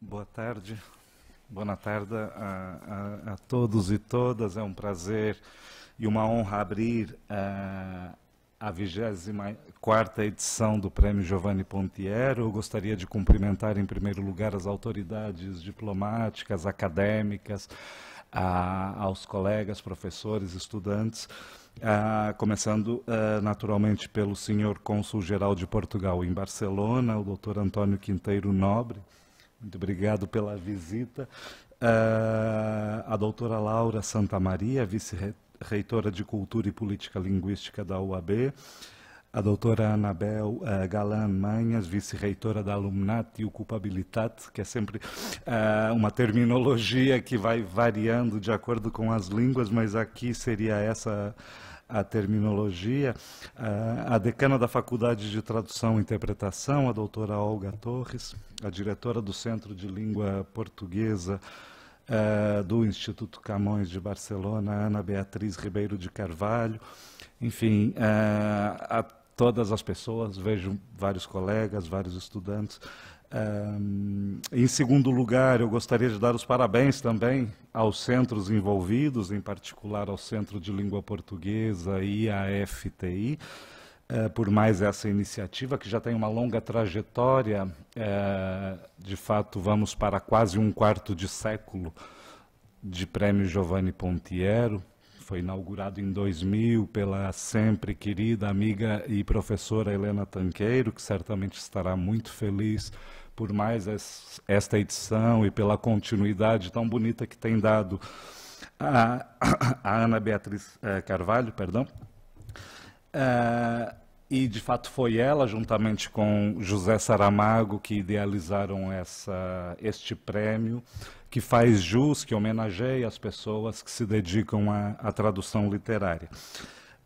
Boa tarde, boa tarde a todos e todas. É um prazer e uma honra abrir a 24ª edição do Prêmio Giovanni Pontiero. Eu gostaria de cumprimentar, em primeiro lugar, as autoridades diplomáticas, acadêmicas, aos colegas, professores, estudantes, começando naturalmente pelo senhor cônsul-geral de Portugal em Barcelona, o Dr. Antônio Quinteiro Nobre. Muito obrigado pela visita. A doutora Laura Santamaria, vice-reitora de Cultura e Política Linguística da UAB, a doutora Anabel Galan Manhas, vice-reitora da Alumnat e Ocupabilitat, que é sempre uma terminologia que vai variando de acordo com as línguas, mas aqui seria essa a terminologia. A decana da Faculdade de Tradução e Interpretação, a doutora Olga Torres, a diretora do Centro de Língua Portuguesa do Instituto Camões de Barcelona, Ana Beatriz Ribeiro de Carvalho, enfim, a todas as pessoas, vejo vários colegas, vários estudantes. Em segundo lugar, eu gostaria de dar os parabéns também aos centros envolvidos, em particular ao Centro de Língua Portuguesa e à FTI, por mais essa iniciativa, que já tem uma longa trajetória. De fato, vamos para quase um quarto de século de Prêmio Giovanni Pontiero. Foi inaugurado em 2000 pela sempre querida amiga e professora Helena Tanqueiro, que certamente estará muito feliz por mais esta edição e pela continuidade tão bonita que tem dado a Ana Beatriz Carvalho, perdão. E, de fato, foi ela, juntamente com José Saramago, que idealizaram este prêmio, que faz jus, que homenageia as pessoas que se dedicam à tradução literária.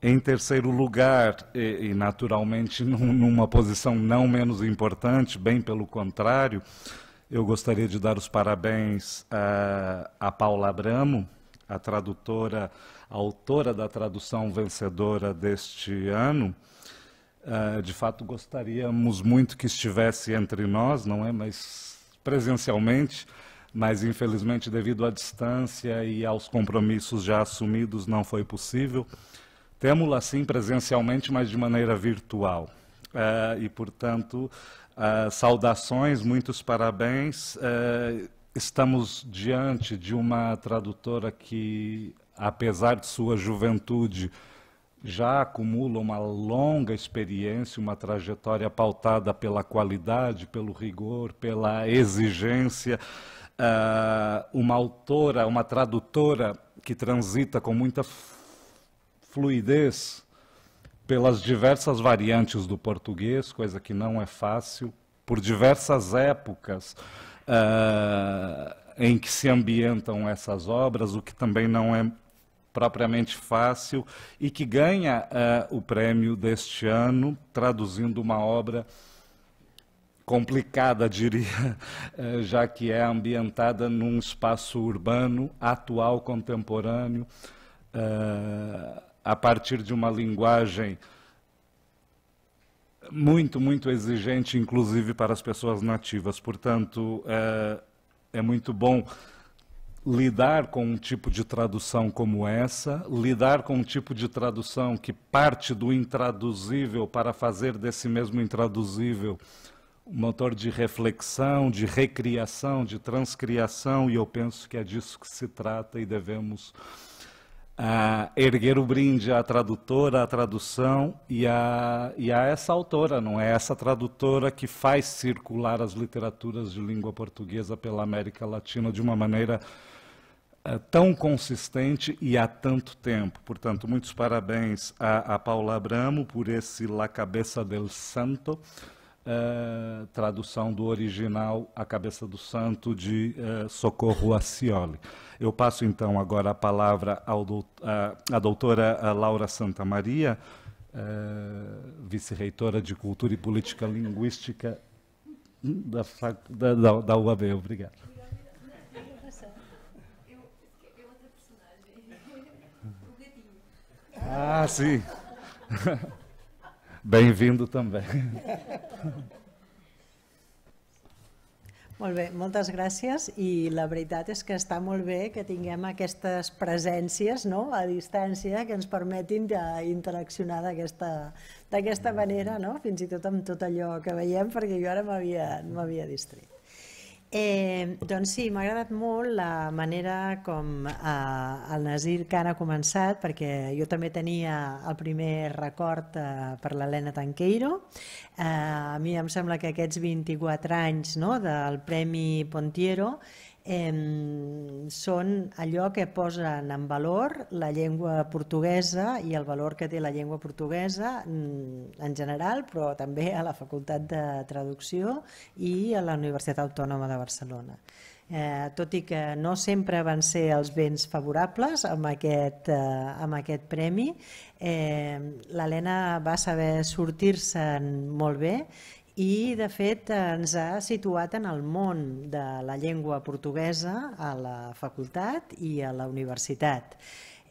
Em terceiro lugar, e naturalmente numa posição não menos importante, bem pelo contrário, eu gostaria de dar os parabéns a Paula Abramo, a tradutora, a autora da tradução vencedora deste ano. De fato, gostaríamos muito que estivesse entre nós, não é? Mas presencialmente, mas infelizmente devido à distância e aos compromissos já assumidos não foi possível. Temos-la sim presencialmente, mas de maneira virtual. E, portanto, saudações, muitos parabéns. Estamos diante de uma tradutora que, apesar de sua juventude, já acumula uma longa experiência, uma trajetória pautada pela qualidade, pelo rigor, pela exigência. Uma autora, uma tradutora que transita com muita fluidez pelas diversas variantes do português, coisa que não é fácil, por diversas épocas em que se ambientam essas obras, o que também não é propriamente fácil, e que ganha o prêmio deste ano, traduzindo uma obra complicada, diria, já que é ambientada num espaço urbano, atual, contemporâneo, a partir de uma linguagem muito, muito exigente, inclusive para as pessoas nativas. Portanto, é muito bom lidar com um tipo de tradução como essa, lidar com um tipo de tradução que parte do intraduzível para fazer desse mesmo intraduzível um motor de reflexão, de recriação, de transcriação, e eu penso que é disso que se trata e devemos erguer o brinde à tradutora, à tradução e a essa autora, não é? Essa tradutora que faz circular as literaturas de língua portuguesa pela América Latina de uma maneira tão consistente e há tanto tempo. Portanto, muitos parabéns a Paula Abramo por esse La Cabeça del Santo, tradução do original A Cabeça do Santo, de Socorro Acioli. Eu passo, então, agora a palavra à doutora Laura Santamaria, vice-reitora de Cultura e Política Linguística da UAB. Obrigado. Ah, sim. Bem-vindo também. Molt bé, moltes gràcies, i la veritat és que està molt bé que tinguem aquestes presències, no?, a distància que ens permetin d'interaccionar d'aquesta manera, no?, fins i tot amb tot allò que veiem, perquè jo ara m'havia distret. Doncs sí, m'ha agradat molt la manera com el Nasir Khan ha començat, perquè jo també tenia el primer record per l'Helena Tanqueiro. A mi em sembla que aquests 24 anys, no, del Premi Pontiero són allò que posen en valor la llengua portuguesa i el valor que té la llengua portuguesa en general, però també a la Facultat de Traducció i a la Universitat Autònoma de Barcelona. Tot i que no sempre van ser els vents favorables amb aquest premi, l'Helena va saber sortir-se'n molt bé i de fet ens ha situat en el món de la llengua portuguesa a la facultat i a la universitat.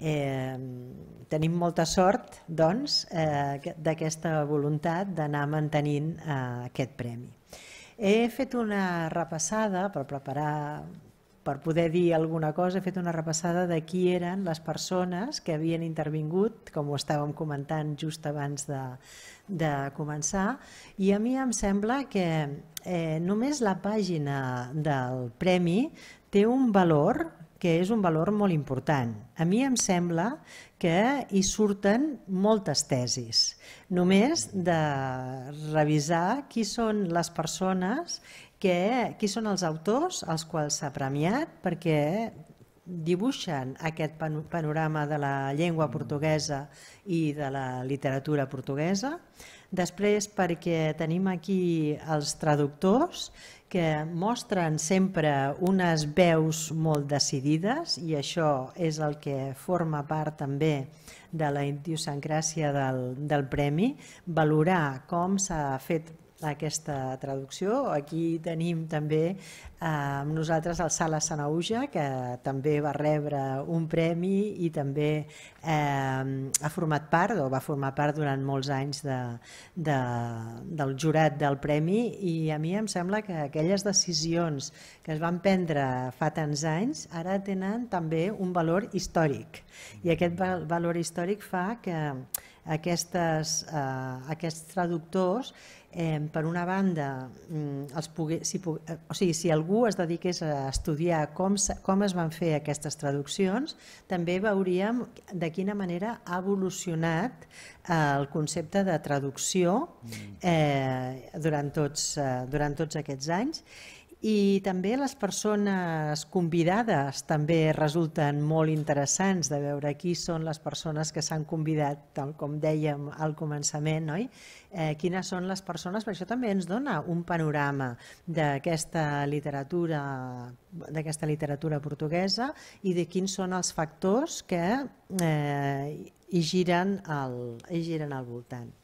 Tenim molta sort, doncs, d'aquesta voluntat d'anar mantenint aquest premi. He fet una repassada per poder dir alguna cosa, he fet una repassada de qui eren les persones que havien intervingut, com ho estàvem comentant just abans de començar, i a mi em sembla que només la pàgina del premi té un valor que és un valor molt important. A mi em sembla que hi surten moltes tesis, només de revisar qui són les persones, qui són els autors als quals s'ha premiat, perquè dibuixen aquest panorama de la llengua portuguesa i de la literatura portuguesa. Després, perquè tenim aquí els traductors que mostren sempre unes veus molt decidides, i això és el que forma part també de la idiosincràsia del premi, valorar com s'ha fet aquesta traducció. Aquí tenim també amb nosaltres el Sala Sanauja, que també va rebre un premi i també ha format part, o va formar part durant molts anys del jurat del premi, i a mi em sembla que aquelles decisions que es van prendre fa tants anys ara tenen també un valor històric, i aquest valor històric fa que aquests traductors, per una banda, si algú es dediqués a estudiar com es van fer aquestes traduccions, també veuríem de quina manera ha evolucionat el concepte de traducció durant tots aquests anys. I també les persones convidades també resulten molt interessants de veure qui són les persones que s'han convidat, tal com dèiem al començament, oi? Quines són les persones, perquè això també ens dona un panorama d'aquesta literatura portuguesa i de quins són els factors que hi giren al voltant.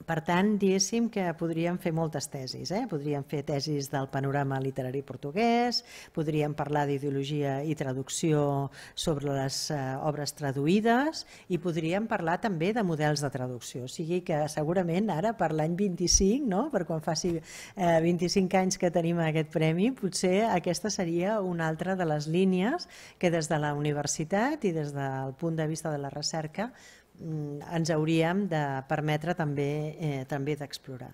Per tant, diguéssim que podríem fer moltes tesis. Podríem fer tesis del panorama literari portuguès, podríem parlar d'ideologia i traducció sobre les obres traduïdes, i podríem parlar també de models de traducció. O sigui que segurament ara, per l'any 25, per quan faci 25 anys que tenim aquest premi, potser aquesta seria una altra de les línies que des de la universitat i des del punt de vista de la recerca ens hauríem de permetre també d'explorar.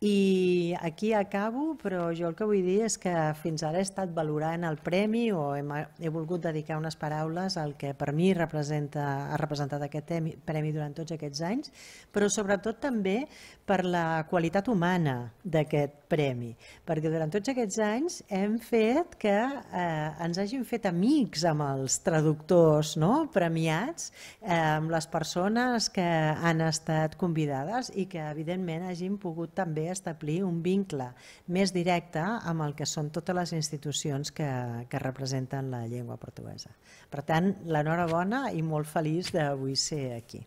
I aquí acabo, però jo el que vull dir és que fins ara he estat valorant el premi, o he volgut dedicar unes paraules al que per mi ha representat aquest premi durant tots aquests anys, però sobretot també per la qualitat humana d'aquest premi, perquè durant tots aquests anys hem fet que ens hagin fet amics amb els traductors premiats, amb les persones que han estat convidades, i que evidentment hagin pogut també establir un vincle més directe amb el que són totes les institucions que representen la llengua portuguesa. Per tant, l'enhorabona i molt feliç d'avui ser aquí.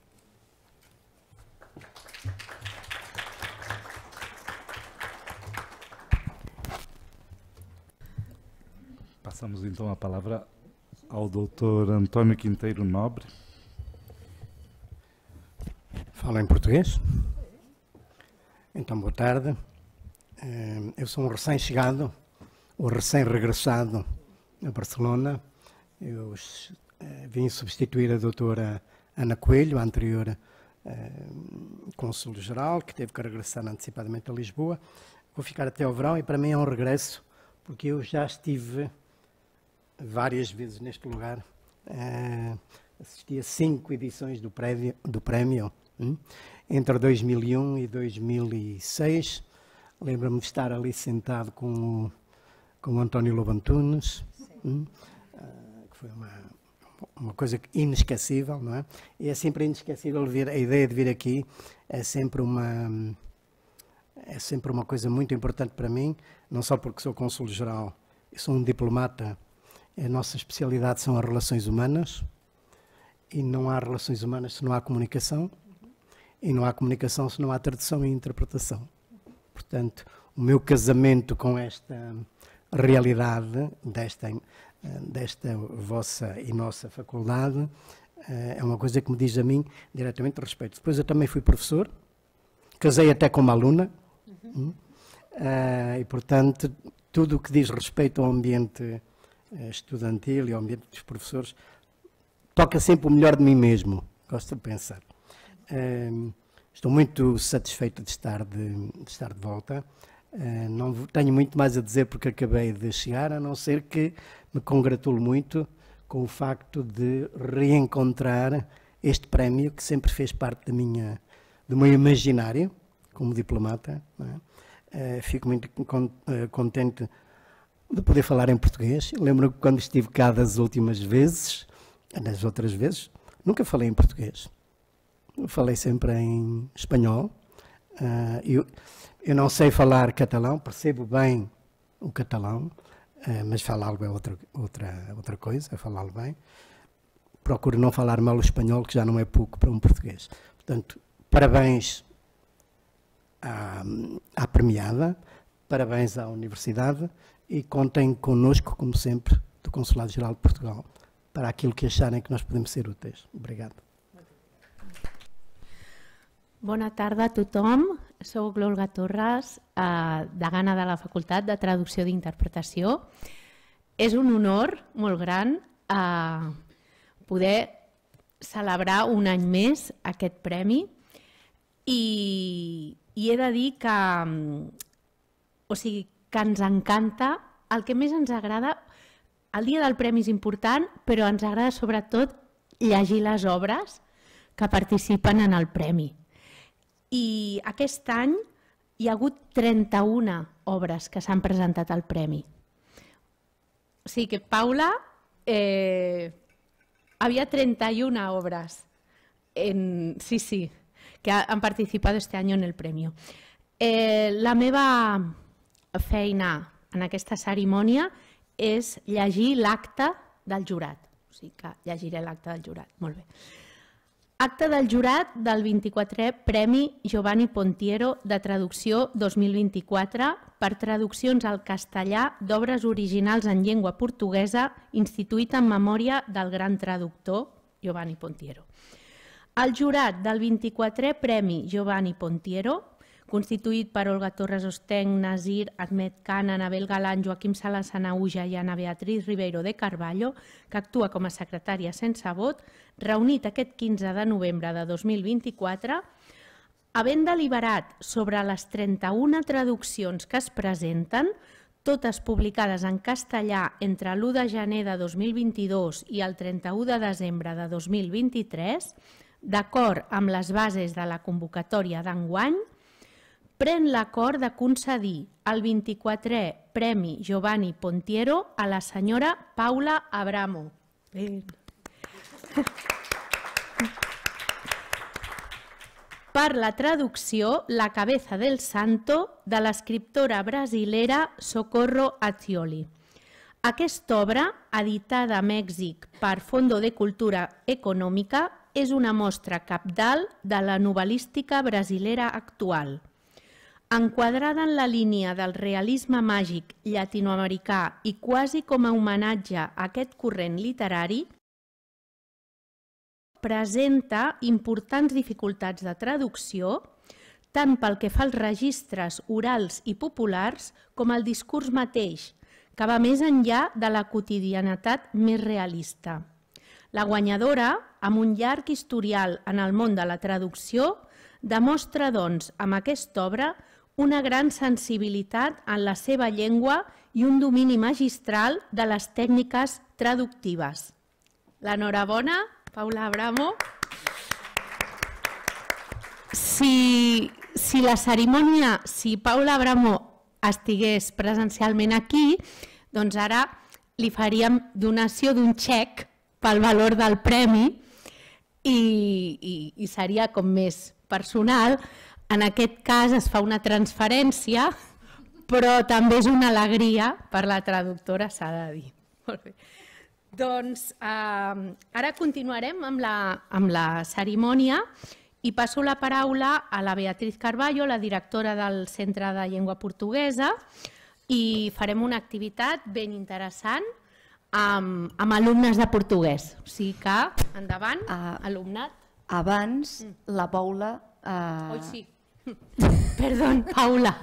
Passamos então a palavra ao Dr. António Quinteiro Nobre. Fala em português? Então, boa tarde. Eu sou um recém-chegado, ou recém-regressado a Barcelona. Eu vim substituir a doutora Ana Coelho, a anterior cônsul-geral, que teve que regressar antecipadamente a Lisboa. Vou ficar até ao verão e para mim é um regresso, porque eu já estive várias vezes neste lugar. Assisti a 5 edições do prémio entre 2001 e 2006. Lembro-me de estar ali sentado com o António Lobantunes, que foi uma coisa inesquecível, não é? E é sempre inesquecível vir, a ideia de vir aqui é sempre uma coisa muito importante para mim, não só porque sou cônsul-geral e sou um diplomata. A nossa especialidade são as relações humanas, e não há relações humanas se não há comunicação, e não há comunicação se não há tradução e interpretação. Portanto, o meu casamento com esta realidade, desta vossa e nossa faculdade, é uma coisa que me diz a mim diretamente respeito. Depois eu também fui professor, casei até com uma aluna, e portanto, tudo o que diz respeito ao ambiente estudantil e ao ambiente dos professores, toca sempre o melhor de mim mesmo, gosto de pensar. Estou muito satisfeito de estar de volta. Não tenho muito mais a dizer porque acabei de chegar, a não ser que me congratulo muito com o facto de reencontrar este prémio que sempre fez parte do meu imaginário como diplomata. Não é? Fico muito contente de poder falar em português. Lembro-me que quando estive cá das outras vezes, nunca falei em português. Falei sempre em espanhol. Eu não sei falar catalão, percebo bem o catalão, mas falá-lo é outra coisa, é falá-lo bem. Procuro não falar mal o espanhol, que já não é pouco para um português. Portanto, parabéns à premiada, parabéns à Universidade e contem connosco, como sempre, do Consulado-Geral de Portugal, para aquilo que acharem que nós podemos ser úteis. Obrigado. Bona tarda a tothom. Soc l'Olga Torres, degana de la Facultat de Traducció i Interpretació. És un honor molt gran poder celebrar un any més aquest premi i he de dir que ens encanta, el que més ens agrada, el dia del premi és important, però ens agrada sobretot llegir les obres que participen en el premi. I aquest any hi ha hagut 31 obres que s'han presentat al premi. O sigui que, Paula, había 31 obras que han participado este año en el premio. La meva feina en aquesta cerimònia és llegir l'acta del jurat. O sigui que llegiré l'acta del jurat. Molt bé. Acte del jurat del 24è Premi Giovanni Pontiero de Traducció 2024 per traduccions al castellà d'obres originals en llengua portuguesa instituït en memòria del gran traductor Giovanni Pontiero. El jurat del 24è Premi Giovanni Pontiero, constituït per Olga Torres Ostenc, Nasir, Ahmed Khan, Anabel Galán, Joaquim Sala Sanauja i Ana Beatriz Ribeiro de Carballo, que actua com a secretària sense vot, reunit aquest 15 de novembre de 2024, havent deliberat sobre les 31 traduccions que es presenten, totes publicades en castellà entre l'1 de gener de 2022 i el 31 de desembre de 2023, d'acord amb les bases de la convocatòria d'enguany, pren l'acord de concedir el 24è Premi Giovanni Pontiero a la senyora Paula Abramo. Per la traducció La cabeza del santo de l'escriptora brasilera Socorro Azzioli. Aquesta obra, editada a Mèxic per Fondo de Cultura Econòmica, és una mostra cabdal de la novel·lística brasilera actual. Enquadrada en la línia del realisme màgic llatinoamericà i quasi com a homenatge a aquest corrent literari, presenta importants dificultats de traducció, tant pel que fa als registres orals i populars com al discurs mateix, que va més enllà de la quotidianitat més realista. La guanyadora, amb un llarg historial en el món de la traducció, demostra, doncs, amb aquesta obra una gran sensibilitat en la seva llengua i un domini magistral de les tècniques traductives. L'enhorabona, Paula Abramo. Si la cerimònia, si Paula Abramo estigués presencialment aquí, doncs ara li faríem donació d'un xec pel valor del premi i seria com més personal. En aquest cas es fa una transferència, però també és una alegria per la traductora, s'ha de dir. Molt bé. Doncs ara continuarem amb la cerimònia i passo la paraula a la Beatriz Carballo, la directora del Centre de Llengua Portuguesa, i farem una activitat ben interessant amb alumnes de portuguès. O sigui que, endavant, alumnat. Abans, la Paula... Oi, sí. Perdón, Paula.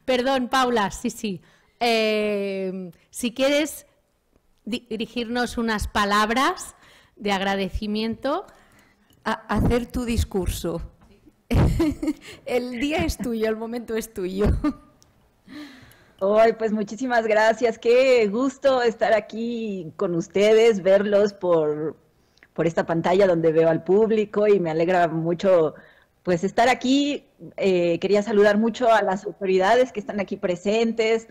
Perdón, Paula, sí, sí. Si quieres dirigirnos unas palabras de agradecimiento. Hacer tu discurso. El día es tuyo, el momento es tuyo. Hoy, pues muchísimas gracias. Qué gusto estar aquí con ustedes, verlos por esta pantalla donde veo al público y me alegra mucho pues estar aquí. Quería saludar mucho a las autoridades que están aquí presentes,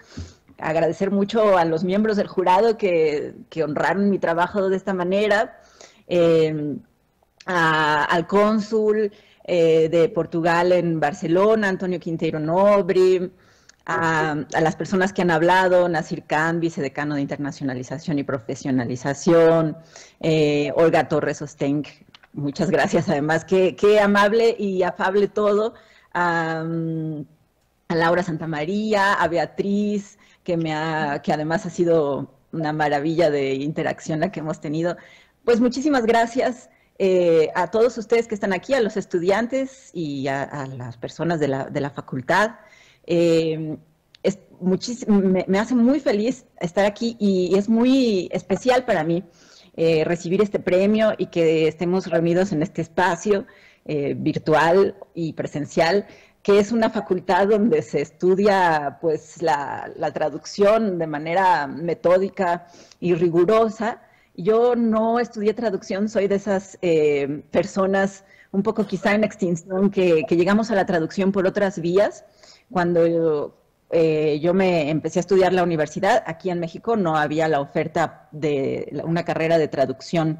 agradecer mucho a los miembros del jurado que honraron mi trabajo de esta manera, al cónsul de Portugal en Barcelona, Antonio Quinteiro Nobre, a las personas que han hablado, Nasir Khan, vicedecano de Internacionalización y Profesionalización, Olga Torres Ostenc, muchas gracias, además, qué amable y afable todo, a Laura Santamaría, a Beatriz, que además ha sido una maravilla de interacción la que hemos tenido. Pues muchísimas gracias a todos ustedes que están aquí, a los estudiantes y a las personas de la facultad. Me hace muy feliz estar aquí y es muy especial para mí recibir este premio y que estemos reunidos en este espacio virtual y presencial, que es una facultad donde se estudia pues la traducción de manera metódica y rigurosa. Yo no estudié traducción, soy de esas personas un poco quizá en extinción que llegamos a la traducción por otras vías. Cuando yo me empecé a estudiar la universidad, aquí en México no había la oferta de una carrera de traducción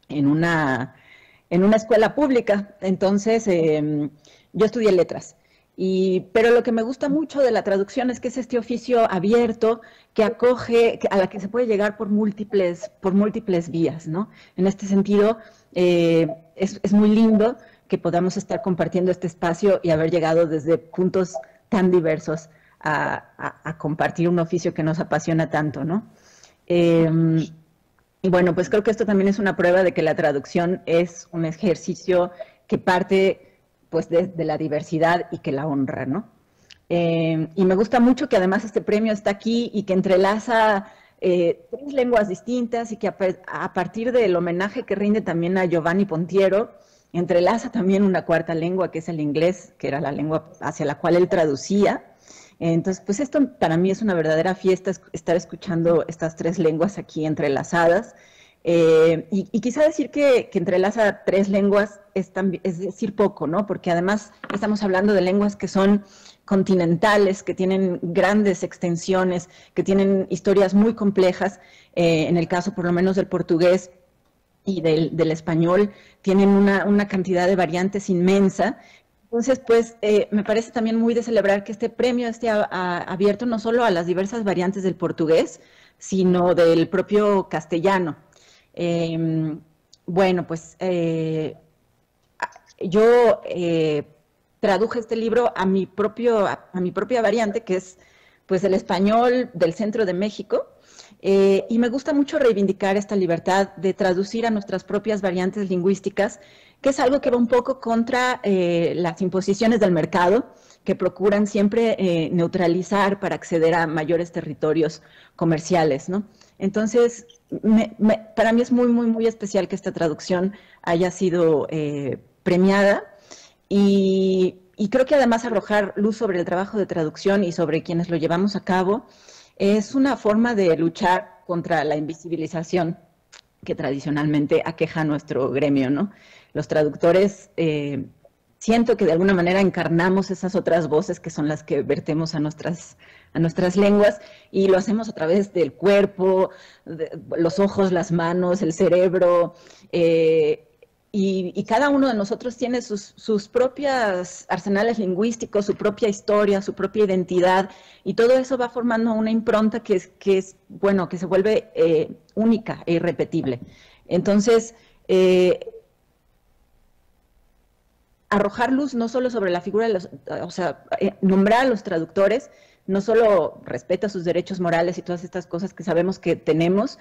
en una escuela pública. Entonces, yo estudié letras. Pero lo que me gusta mucho de la traducción es que es este oficio abierto que acoge, a la que se puede llegar por múltiples vías, ¿no? En este sentido, es muy lindo que podamos estar compartiendo este espacio y haber llegado desde puntos tan diversos a compartir un oficio que nos apasiona tanto, ¿no? Y bueno, pues creo que esto también es una prueba de que la traducción es un ejercicio que parte pues de la diversidad y que la honra, ¿no? Y me gusta mucho que además este premio está aquí y que entrelaza 3 lenguas distintas y que a partir del homenaje que rinde también a Giovanni Pontiero, entrelaza también una 4ª lengua, que es el inglés, que era la lengua hacia la cual él traducía. Entonces, pues esto para mí es una verdadera fiesta, estar escuchando estas 3 lenguas aquí entrelazadas. Y quizá decir que entrelaza 3 lenguas es decir poco, ¿no? Porque además estamos hablando de lenguas que son continentales, que tienen grandes extensiones, que tienen historias muy complejas. En el caso, por lo menos, del portugués y del español, tienen una cantidad de variantes inmensa. Entonces, pues, me parece también muy de celebrar que este premio esté abierto no solo a las diversas variantes del portugués, sino del propio castellano. Bueno, pues, yo traduje este libro a mi propia variante, que es, pues, el español del centro de México, Y me gusta mucho reivindicar esta libertad de traducir a nuestras propias variantes lingüísticas, que es algo que va un poco contra las imposiciones del mercado, que procuran siempre neutralizar para acceder a mayores territorios comerciales, ¿no? Entonces, para mí es muy, muy, muy especial que esta traducción haya sido premiada y creo que además arrojar luz sobre el trabajo de traducción y sobre quienes lo llevamos a cabo es una forma de luchar contra la invisibilización que tradicionalmente aqueja a nuestro gremio, ¿no? Los traductores siento que de alguna manera encarnamos esas otras voces que son las que vertemos a nuestras lenguas y lo hacemos a través del cuerpo, los ojos, las manos, el cerebro, y cada uno de nosotros tiene sus propios arsenales lingüísticos, su propia historia, su propia identidad, y todo eso va formando una impronta que se vuelve única e irrepetible. Entonces, arrojar luz no solo sobre la figura de nombrar a los traductores, no solo respeta sus derechos morales y todas estas cosas que sabemos que tenemos,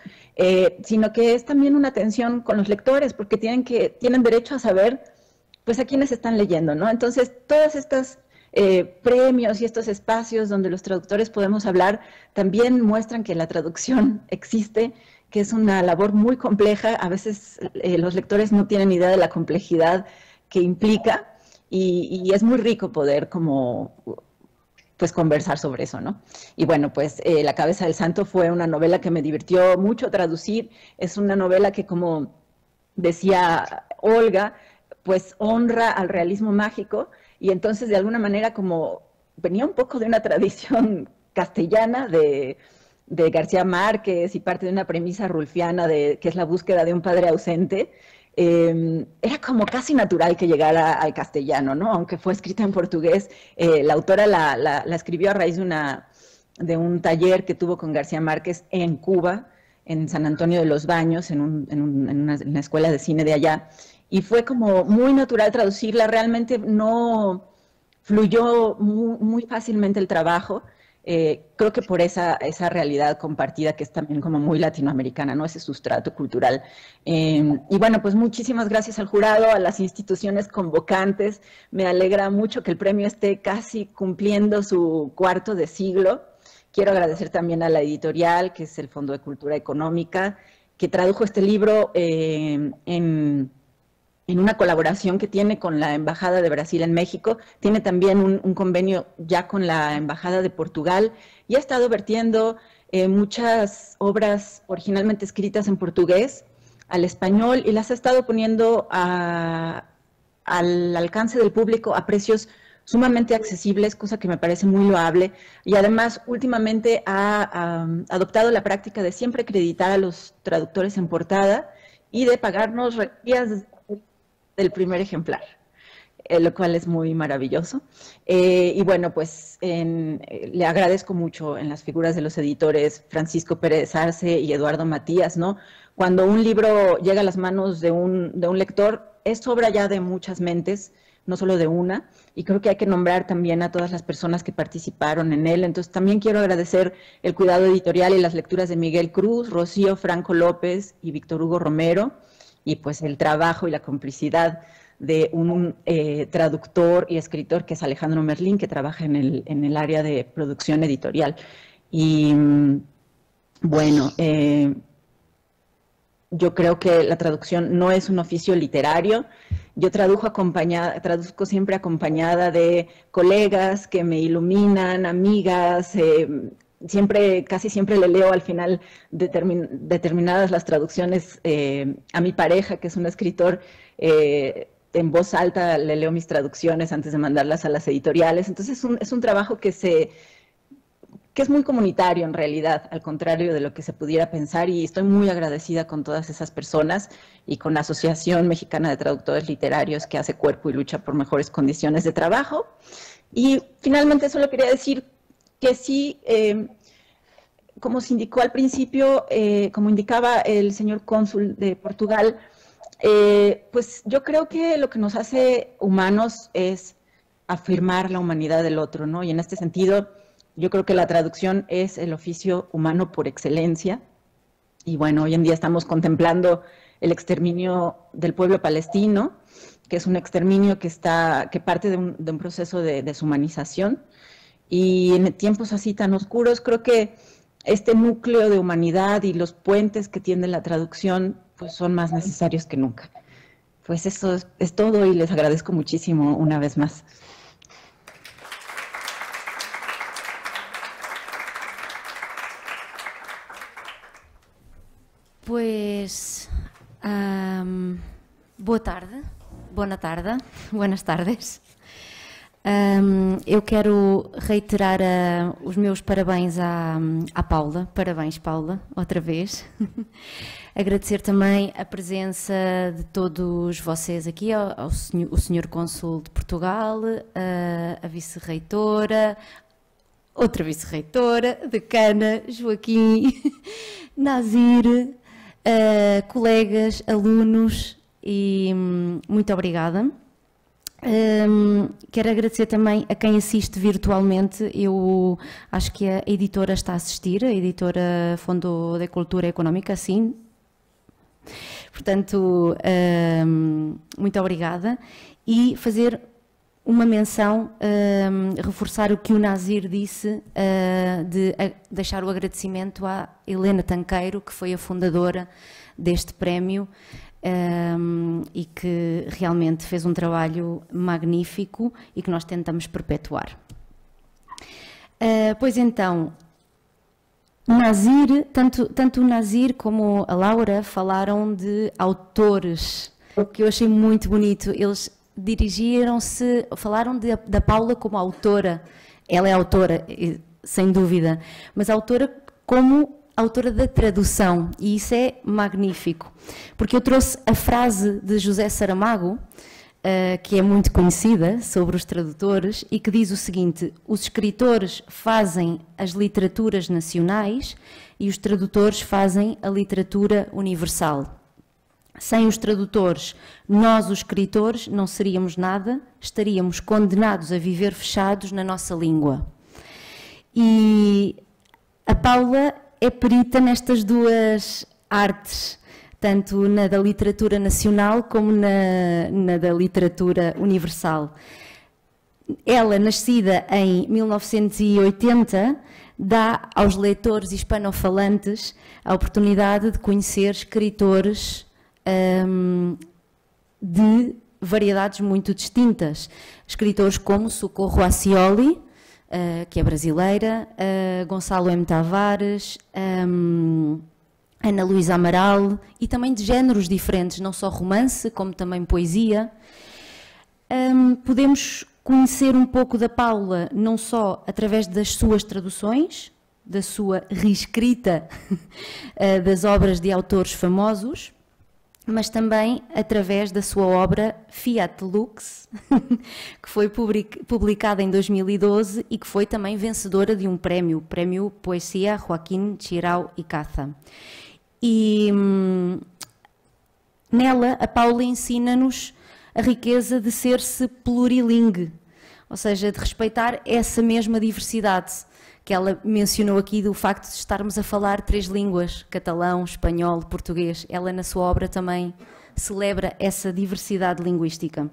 sino que es también una atención con los lectores, porque tienen derecho a saber, pues, a quiénes están leyendo, ¿no? Entonces, todas estas premios y estos espacios donde los traductores podemos hablar, también muestran que la traducción existe, que es una labor muy compleja. A veces los lectores no tienen idea de la complejidad que implica, y es muy rico poder pues conversar sobre eso, ¿no? Y bueno, pues La cabeza del santo fue una novela que me divirtió mucho traducir. Es una novela que, como decía Olga, pues honra al realismo mágico, y entonces de alguna manera como venía un poco de una tradición castellana de García Márquez y parte de una premisa rulfiana que es la búsqueda de un padre ausente. Era como casi natural que llegara al castellano, ¿no? Aunque fue escrita en portugués, la autora la escribió a raíz de un taller que tuvo con García Márquez en Cuba, en San Antonio de los Baños, en una escuela de cine de allá, y fue como muy natural traducirla. Realmente no fluyó muy fácilmente el trabajo. Creo que por esa realidad compartida que es también como muy latinoamericana, ¿no? Ese sustrato cultural. Y bueno, pues muchísimas gracias al jurado, a las instituciones convocantes. Me alegra mucho que el premio esté casi cumpliendo su cuarto de siglo. Quiero agradecer también a la editorial, que es el Fondo de Cultura Económica, que tradujo este libro en una colaboración que tiene con la Embajada de Brasil en México. Tiene también un convenio ya con la Embajada de Portugal, y ha estado vertiendo muchas obras originalmente escritas en portugués al español, y las ha estado poniendo al alcance del público a precios sumamente accesibles, cosa que me parece muy loable. Y además, últimamente ha adoptado la práctica de siempre acreditar a los traductores en portada y de pagarnos regalías del primer ejemplar, lo cual es muy maravilloso. Y bueno, pues le agradezco mucho en las figuras de los editores Francisco Pérez Arce y Eduardo Matías, ¿no? Cuando un libro llega a las manos de un lector, es obra ya de muchas mentes, no solo de una, y creo que hay que nombrar también a todas las personas que participaron en él. Entonces también quiero agradecer el cuidado editorial y las lecturas de Miguel Cruz, Rocío Franco López y Víctor Hugo Romero, y pues el trabajo y la complicidad de un traductor y escritor que es Alejandro Merlín, que trabaja en el área de producción editorial. Y bueno, yo creo que la traducción no es un oficio literario. Yo traduzco siempre acompañada de colegas que me iluminan, amigas. Casi siempre le leo al final determinadas las traducciones a mi pareja, que es un escritor. En voz alta le leo mis traducciones antes de mandarlas a las editoriales. Entonces es un trabajo que es muy comunitario en realidad, al contrario de lo que se pudiera pensar, y estoy muy agradecida con todas esas personas y con la Asociación Mexicana de Traductores Literarios, que hace cuerpo y lucha por mejores condiciones de trabajo. Y finalmente solo quería decir que sí, como se indicó al principio, como indicaba el señor cónsul de Portugal, pues yo creo que lo que nos hace humanos es afirmar la humanidad del otro, ¿no? Y en este sentido, Yo creo que la traducción es el oficio humano por excelencia. Y bueno, hoy en día estamos contemplando el exterminio del pueblo palestino, que es un exterminio que parte de un proceso de deshumanización. Y en tiempos así tan oscuros, creo que este núcleo de humanidad y los puentes que tiene la traducción pues son más necesarios que nunca. Pues eso es todo y les agradezco muchísimo una vez más. Pois, boa tarde, buenas tardes. Eu quero reiterar os meus parabéns à Paula. Parabéns, Paula, outra vez. Agradecer também a presença de todos vocês aqui, o Sr. Cônsul de Portugal, a Vice-Reitora, outra Vice-Reitora, Decana, Joaquim, Nazir, colegas, alunos, e muito obrigada. Quero agradecer também a quem assiste virtualmente. Eu acho que a editora está a assistir, a editora Fundo de Cultura Económica, sim. Portanto, muito obrigada. E fazer uma menção, reforçar o que o Nazir disse, de deixar o agradecimento à Helena Tanqueiro, que foi a fundadora deste prémio, e que realmente fez um trabalho magnífico e que nós tentamos perpetuar. Pois então, Nazir, tanto o Nazir como a Laura falaram de autores, que eu achei muito bonito. Eles falaram da Paula como autora. Ela é autora, sem dúvida, mas autora como autora da tradução, e isso é magnífico, porque eu trouxe a frase de José Saramago, que é muito conhecida, sobre os tradutores, e que diz o seguinte: os escritores fazem as literaturas nacionais e os tradutores fazem a literatura universal. Sem os tradutores, nós, os escritores, não seríamos nada, estaríamos condenados a viver fechados na nossa língua. E a Paula é perita nestas duas artes, tanto na da literatura nacional como na da literatura universal. Ela, nascida em 1980, dá aos leitores hispanofalantes a oportunidade de conhecer escritores de variedades muito distintas. Escritores como Socorro Acioli, que é brasileira, Gonçalo M. Tavares, Ana Luísa Amaral, e também de géneros diferentes, não só romance, como também poesia. Podemos conhecer um pouco da Paula, não só através das suas traduções, da sua reescrita das obras de autores famosos, mas também através da sua obra Fiat Lux, que foi publicada em 2012 e que foi também vencedora de um prémio, o Prémio Poesia Joaquim Chirau y Caza. E nela a Paula ensina-nos a riqueza de ser-se plurilingue, ou seja, de respeitar essa mesma diversidade que ela mencionou aqui, do facto de estarmos a falar 3 línguas, catalão, espanhol, português. Ela, na sua obra, também celebra essa diversidade linguística.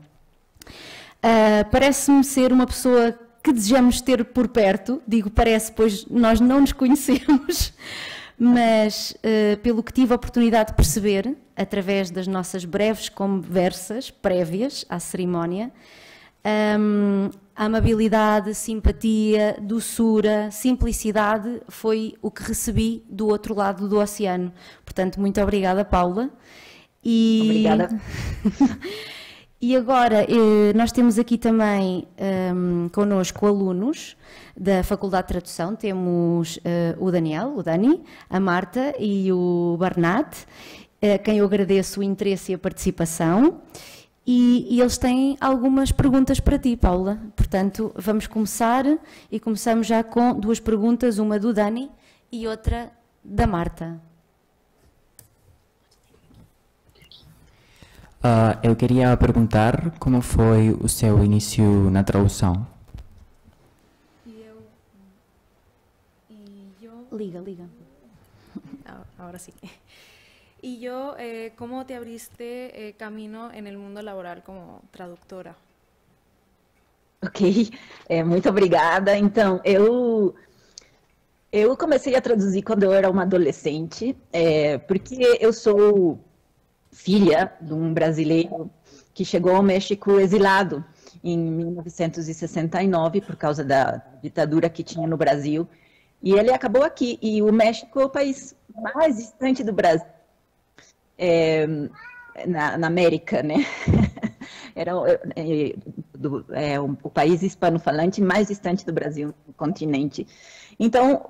Parece-me ser uma pessoa que desejamos ter por perto, digo parece, pois nós não nos conhecemos, mas pelo que tive a oportunidade de perceber, através das nossas breves conversas prévias à cerimónia, a amabilidade, simpatia, doçura, simplicidade foi o que recebi do outro lado do oceano. Portanto, muito obrigada, Paula. Obrigada. E agora, nós temos aqui também connosco alunos da Faculdade de Tradução. Temos o Daniel, o Dani, a Marta e o Bernat, a quem eu agradeço o interesse e a participação. E eles têm algumas perguntas para ti, Paula. Portanto, vamos começar e começamos já com 2 perguntas, uma do Dani e outra da Marta. Eu queria perguntar como foi o seu início na tradução. ahora sí. Y yo, ¿cómo te abriste camino en el mundo laboral como traductora? Ok, muito obrigada. Então, eu comecei a traduzir quando eu era uma adolescente, porque eu sou filha de um brasileiro que chegou ao México exilado em 1969 por causa da ditadura que tinha no Brasil. E ele acabou aqui. E o México é o país mais distante do Brasil, na América, né? Era o país hispano-falante mais distante do Brasil, no continente. Então,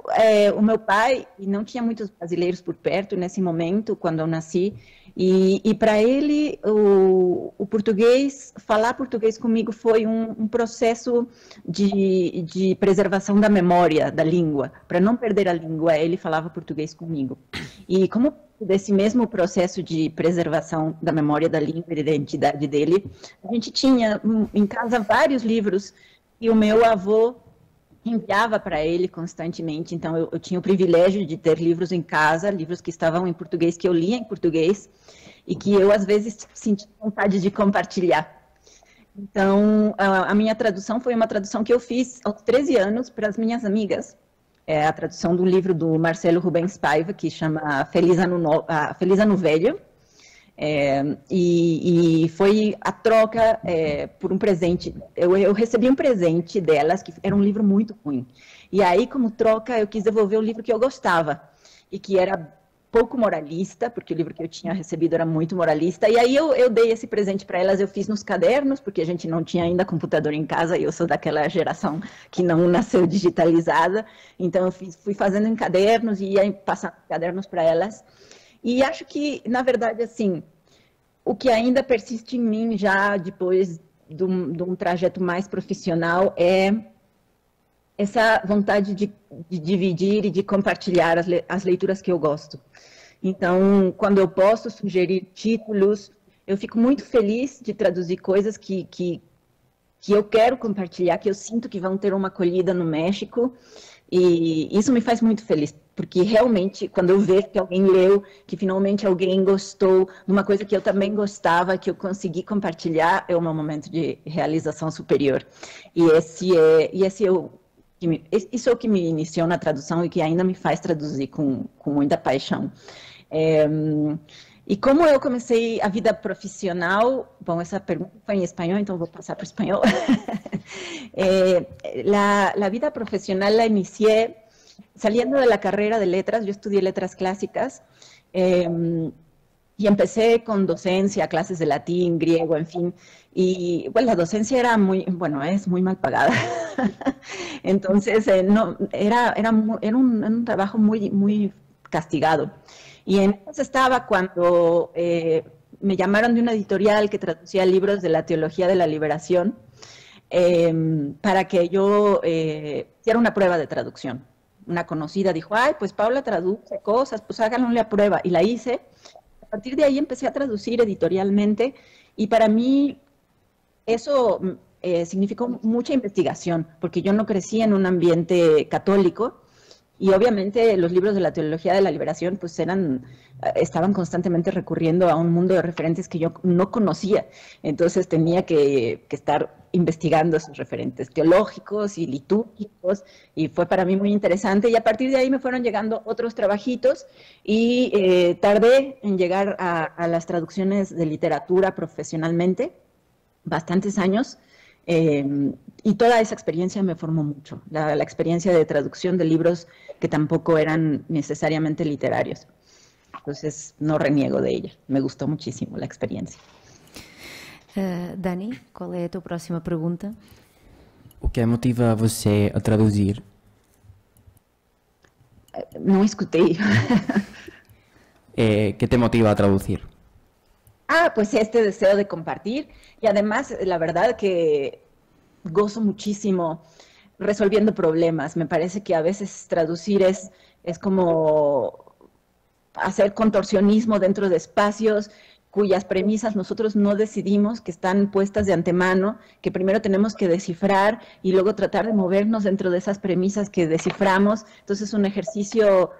o meu pai, não tinha muitos brasileiros por perto nesse momento, quando eu nasci, e para ele, o português, falar português comigo foi um processo de preservação da memória, da língua. Para não perder a língua, ele falava português comigo. E como desse mesmo processo de preservação da memória da língua e da identidade dele, a gente tinha em casa vários livros e o meu avô enviava para ele constantemente. Então eu tinha o privilégio de ter livros em casa, livros que estavam em português, que eu lia em português e que eu às vezes sentia vontade de compartilhar. Então a minha tradução foi uma tradução que eu fiz aos 13 anos para as minhas amigas. É a tradução de um livro do Marcelo Rubens Paiva, que chama Feliz Ano Velho, e foi a troca por um presente. Eu recebi um presente delas, que era um livro muito ruim. E aí, como troca, eu quis devolver o livro que eu gostava, e que era pouco moralista, porque o livro que eu tinha recebido era muito moralista, e aí eu dei esse presente para elas, eu fiz nos cadernos, porque a gente não tinha ainda computador em casa, e eu sou daquela geração que não nasceu digitalizada, então eu fui fazendo em cadernos, e ia passar cadernos para elas, e acho que, na verdade, assim, o que ainda persiste em mim, já depois de um trajeto mais profissional, é essa vontade de dividir e de compartilhar as leituras que eu gosto. Então, quando eu posso sugerir títulos, eu fico muito feliz de traduzir coisas que eu quero compartilhar, que eu sinto que vão ter uma acolhida no México, e isso me faz muito feliz, porque realmente, quando eu vejo que alguém leu, que finalmente alguém gostou de uma coisa que eu também gostava, que eu consegui compartilhar, é o meu momento de realização superior. E isso é o que me iniciou na tradução e que ainda me faz traduzir com muita paixão. E como eu comecei a vida profissional, bom, essa pergunta foi em espanhol, então vou passar para o espanhol. La vida profesional la inicié saliendo de la carrera de letras. Yo estudié letras clásicas y empecé con docencia, clases de latín, griego, en fin. Y bueno, la docencia era es muy mal pagada. Entonces, era un trabajo muy castigado. Y entonces estaba cuando me llamaron de una editorial que traducía libros de la teología de la liberación para que yo hiciera una prueba de traducción. Una conocida dijo, ay, pues Paula traduce cosas, pues háganle la prueba. Y la hice. A partir de ahí empecé a traducir editorialmente y para mí eso significó mucha investigación, porque yo no crecí en un ambiente católico y obviamente los libros de la teología de la liberación pues estaban constantemente recurriendo a un mundo de referentes que yo no conocía. Entonces tenía que estar investigando esos referentes teológicos y litúrgicos y fue para mí muy interesante. Y a partir de ahí me fueron llegando otros trabajitos y tardé en llegar a las traducciones de literatura profesionalmente, bastantes años. Y toda esa experiencia me formó mucho, la experiencia de traducción de libros que tampoco eran necesariamente literarios. Entonces, no reniego de ella. Me gustó muchísimo la experiencia. Dani, qual é a tua próxima pergunta? O que motiva você a traduzir? Não escutei. ¿Qué te motiva a traducir? Pues este deseo de compartir y además la verdad que gozo muchísimo resolviendo problemas. Me parece que a veces traducir es como hacer contorsionismo dentro de espacios cuyas premisas nosotros no decidimos, que están puestas de antemano, que primero tenemos que descifrar y luego tratar de movernos dentro de esas premisas que desciframos. Entonces es un ejercicio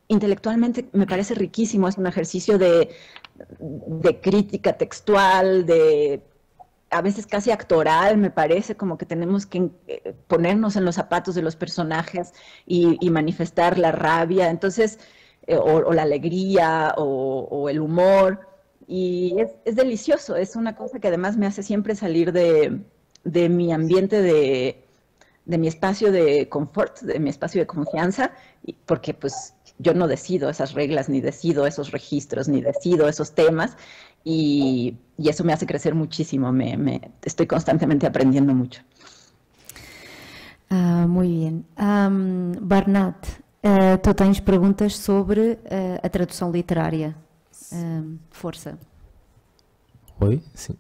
intelectualmente me parece riquísimo, es un ejercicio de crítica textual, a veces casi actoral, me parece, como que tenemos que ponernos en los zapatos de los personajes y manifestar la rabia, entonces, o la alegría, o el humor, y es delicioso, es una cosa que además me hace siempre salir de mi ambiente de mi espacio de confort, de mi espacio de confianza, porque pues yo no decido esas reglas, ni decido esos registros, ni decido esos temas, y eso me hace crecer muchísimo, estoy constantemente aprendiendo mucho. Muy bien. Bernat, tu tens perguntas sobre a tradução literária. Força. Oi? Sim.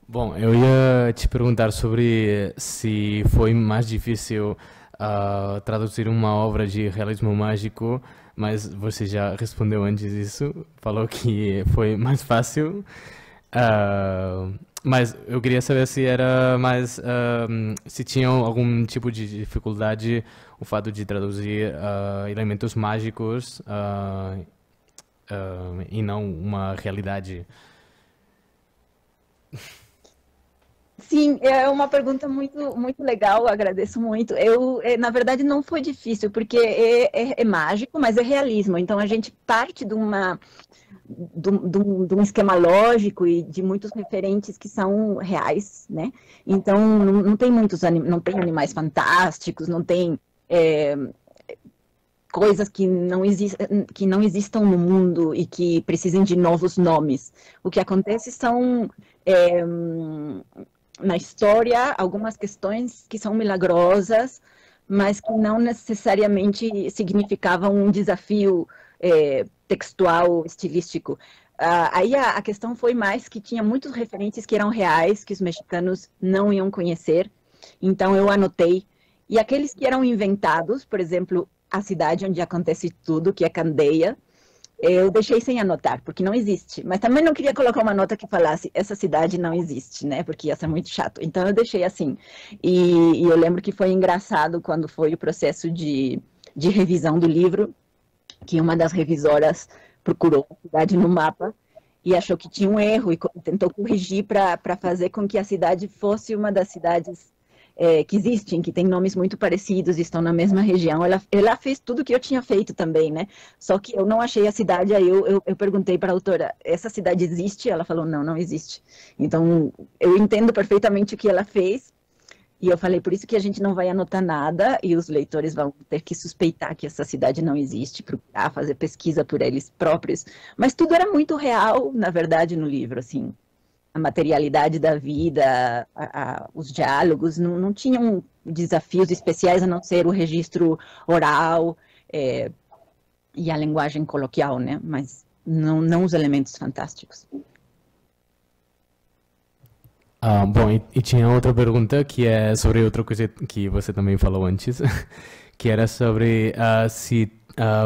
Bom, eu ia te perguntar sobre se foi mais difícil traduzir uma obra de realismo mágico, mas você já respondeu antes isso, falou que foi mais fácil. Mas eu queria saber se era mais, se tinham algum tipo de dificuldade o fato de traduzir elementos mágicos e não uma realidade. Sim, é uma pergunta muito, muito legal, agradeço muito. Na verdade, não foi difícil, porque é mágico, mas é realismo. Então, a gente parte de um esquema lógico e de muitos referentes que são reais, né? Então, não tem não tem animais fantásticos, não tem coisas que não existam no mundo e que precisem de novos nomes. O que acontece são... na história, algumas questões que são milagrosas, mas que não necessariamente significavam um desafio textual, estilístico. Aí a questão foi mais que tinha muitos referentes que eram reais, que os mexicanos não iam conhecer, então eu anotei. E aqueles que eram inventados, por exemplo, a cidade onde acontece tudo, que é Candeia, eu deixei sem anotar, porque não existe. Mas também não queria colocar uma nota que falasse essa cidade não existe, né? Porque ia ser muito chato. Então eu deixei assim. E eu lembro que foi engraçado quando foi o processo de revisão do livro, que uma das revisoras procurou a cidade no mapa e achou que tinha um erro e tentou corrigir para fazer com que a cidade fosse uma das cidades que existem, que tem nomes muito parecidos e estão na mesma região. Ela fez tudo que eu tinha feito também, né? Só que eu não achei a cidade, aí eu perguntei para a autora, essa cidade existe? Ela falou, não existe. Então, eu entendo perfeitamente o que ela fez, e eu falei, por isso que a gente não vai anotar nada, e os leitores vão ter que suspeitar que essa cidade não existe, procurar fazer pesquisa por eles próprios. Mas tudo era muito real, na verdade, no livro, assim. A materialidade da vida, os diálogos, não tinham desafios especiais a não ser o registro oral e a linguagem coloquial, né? Mas não os elementos fantásticos. Bom, e tinha outra pergunta que é sobre outra coisa que você também falou antes, que era sobre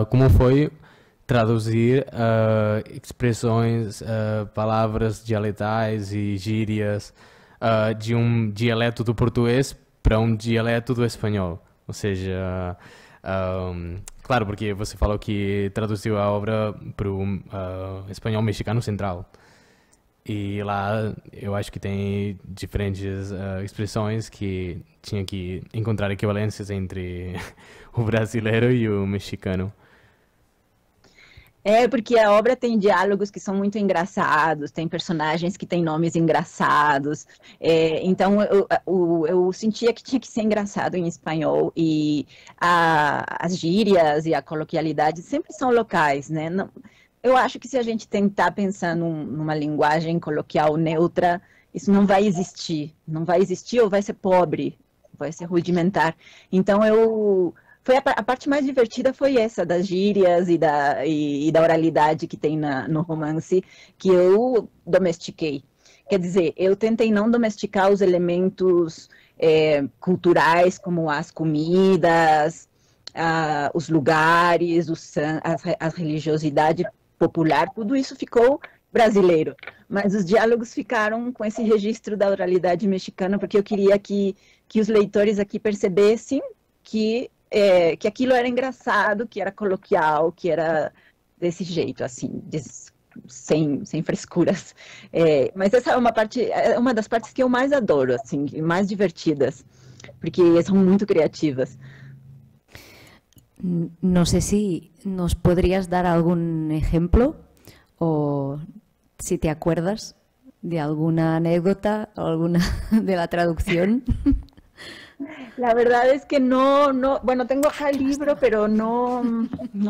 como foi traduzir expressões, palavras dialetais e gírias de um dialeto do português para um dialeto do espanhol. Ou seja, claro, porque você falou que traduziu a obra para o espanhol mexicano central. E lá eu acho que tem diferentes expressões que tinha que encontrar equivalências entre o brasileiro e o mexicano. Porque a obra tem diálogos que são muito engraçados, tem personagens que têm nomes engraçados, então eu sentia que tinha que ser engraçado em espanhol, e as gírias e a coloquialidade sempre são locais, né? Não, eu acho que se a gente tentar pensar numa linguagem coloquial neutra, isso não vai existir ou vai ser pobre, vai ser rudimentar. Então a parte mais divertida foi essa, das gírias e da oralidade que tem no romance, que eu domestiquei. Quer dizer, eu tentei não domesticar os elementos culturais, como as comidas, os lugares, a religiosidade popular, tudo isso ficou brasileiro. Mas os diálogos ficaram com esse registro da oralidade mexicana, porque eu queria que os leitores aqui percebessem que que aquilo era engraçado, que era coloquial, que era desse jeito, assim, sem frescuras. Mas essa é uma das partes que eu mais adoro, assim, mais divertidas, porque são muito criativas. No sé si nos podrías dar algún ejemplo o si te acuerdas de alguna anécdota o alguna de la traducción. La verdad es que no, bueno, tengo acá el libro, pero no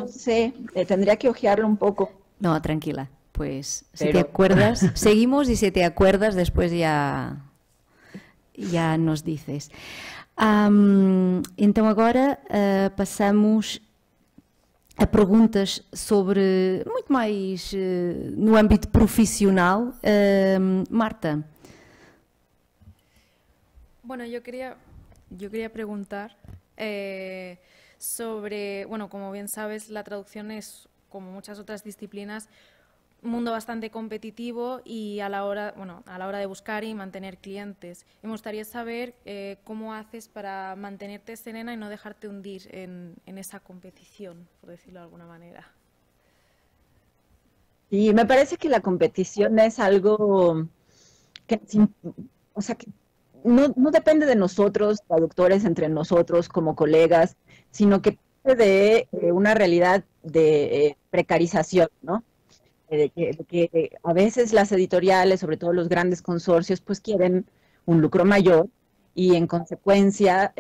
sé, tendría que hojearlo un poco. No, tranquila, pues si te acuerdas, seguimos y si te acuerdas después ya nos dices. Então agora passamos a perguntas sobre, muito mais no âmbito profissional. Marta. Bueno, yo quería preguntar sobre, bueno, como bien sabes, la traducción es, como muchas otras disciplinas, un mundo bastante competitivo y a la hora de buscar y mantener clientes. Y me gustaría saber cómo haces para mantenerte serena y no dejarte hundir en esa competición, por decirlo de alguna manera. Y me parece que la competición es algo que, o sea, que no depende de nosotros, traductores entre nosotros como colegas, sino que depende de una realidad de precarización, ¿no? De que a veces las editoriales, sobre todo los grandes consorcios, pues quieren un lucro mayor y en consecuencia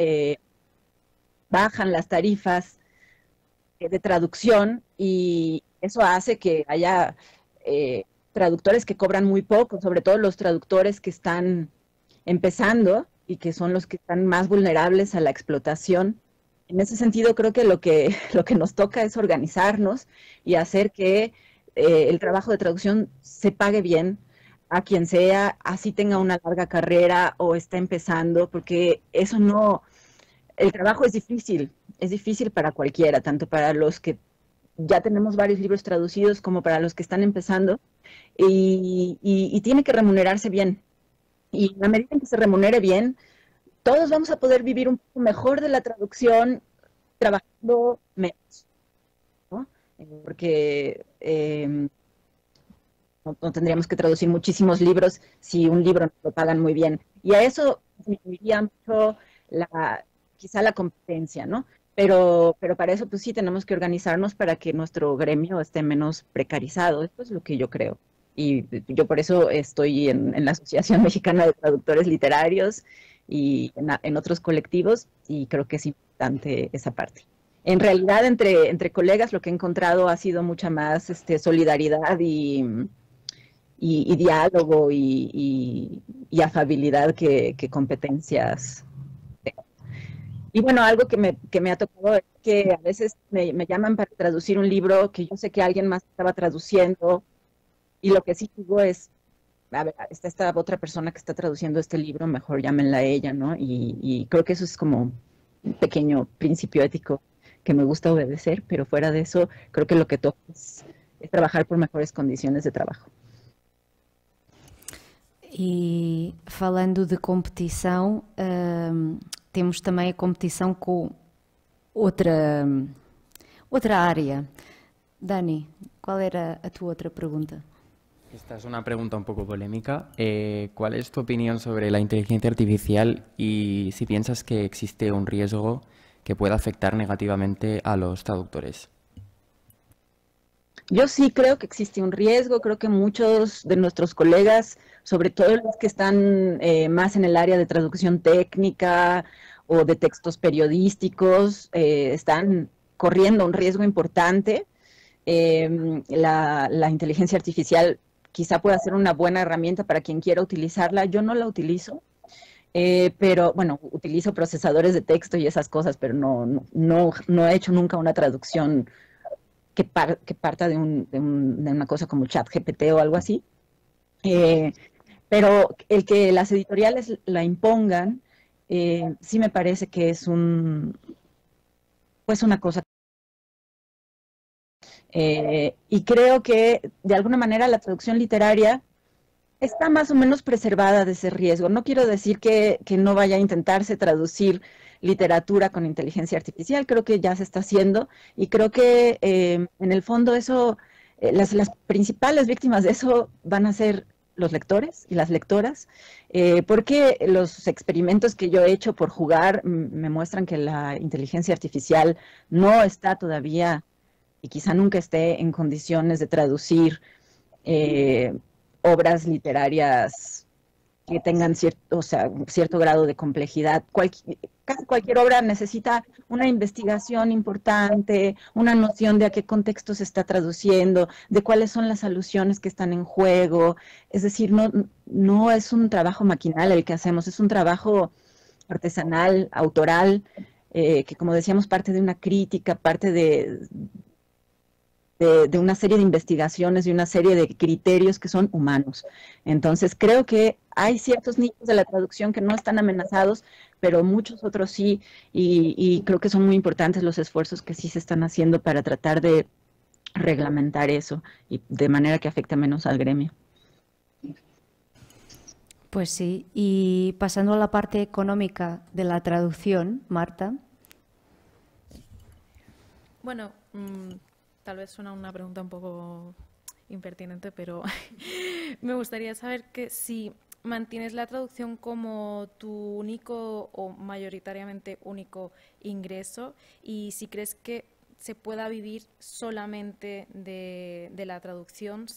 bajan las tarifas de traducción y eso hace que haya traductores que cobran muy poco, sobre todo los traductores que están empezando y que son los que están más vulnerables a la explotación. En ese sentido, creo que lo que nos toca es organizarnos y hacer que el trabajo de traducción se pague bien a quien sea, así tenga una larga carrera o está empezando, porque eso no, el trabajo es difícil para cualquiera, tanto para los que ya tenemos varios libros traducidos como para los que están empezando, y tiene que remunerarse bien. Y a la medida en que se remunere bien, todos vamos a poder vivir un poco mejor de la traducción trabajando menos, ¿no? Porque no tendríamos que traducir muchísimos libros si un libro no lo pagan muy bien. Y a eso disminuiría mucho quizá la competencia, ¿no? Pero para eso pues sí tenemos que organizarnos para que nuestro gremio esté menos precarizado. Eso es lo que yo creo. Y yo por eso estoy en la Asociación Mexicana de Traductores Literarios y en otros colectivos, y creo que es importante esa parte. En realidad, entre colegas lo que he encontrado ha sido mucha más solidaridad y diálogo y afabilidad que competencias. Y bueno, algo que me ha tocado es que a veces me llaman para traducir un libro que yo sé que alguien más estaba traduciendo, y lo que sí digo es, a ver, está esta otra persona que está traduciendo este libro, mejor llámenla a ella, ¿no? Y creo que eso es como un pequeño principio ético que me gusta obedecer, pero fuera de eso, creo que lo que toca es trabajar por mejores condiciones de trabajo. E falando de competição, temos também a competição com outra área. Dani, qual era a tua outra pergunta? Esta es una pregunta un poco polémica. ¿Cuál es tu opinión sobre la inteligencia artificial y si piensas que existe un riesgo que pueda afectar negativamente a los traductores? Yo sí creo que existe un riesgo, creo que muchos de nuestros colegas, sobre todo los que están más en el área de traducción técnica o de textos periodísticos, están corriendo un riesgo importante. La inteligencia artificial quizá pueda ser una buena herramienta para quien quiera utilizarla. Yo no la utilizo, pero bueno, utilizo procesadores de texto y esas cosas, pero no he hecho nunca una traducción que parta de una cosa como ChatGPT o algo así. Pero el que las editoriales la impongan, sí me parece que es pues una cosa. Y creo que de alguna manera la traducción literaria está más o menos preservada de ese riesgo. No quiero decir que no vaya a intentarse traducir literatura con inteligencia artificial, creo que ya se está haciendo y creo que en el fondo eso, las principales víctimas de eso van a ser los lectores y las lectoras, porque los experimentos que yo he hecho por jugar me muestran que la inteligencia artificial no está todavía y quizá nunca esté en condiciones de traducir obras literarias que tengan cierto grado de complejidad. Cualquier obra necesita una investigación importante, una noción de a qué contexto se está traduciendo, de cuáles son las alusiones que están en juego. Es decir, no es un trabajo maquinal el que hacemos, es un trabajo artesanal, autoral, que como decíamos, parte de una crítica, parte de una serie de investigaciones y una serie de criterios que son humanos. Entonces, creo que hay ciertos nichos de la traducción que no están amenazados, pero muchos otros sí, y creo que son muy importantes los esfuerzos que sí se están haciendo para tratar de reglamentar eso, y de manera que afecte menos al gremio. Pues sí, y pasando a la parte económica de la traducción, Marta. Bueno, tal vez suena una pregunta un poco impertinente, pero me gustaría saber que si mantienes la traducción como tu único o mayoritariamente único ingreso y si crees que se pueda vivir solamente de la traducción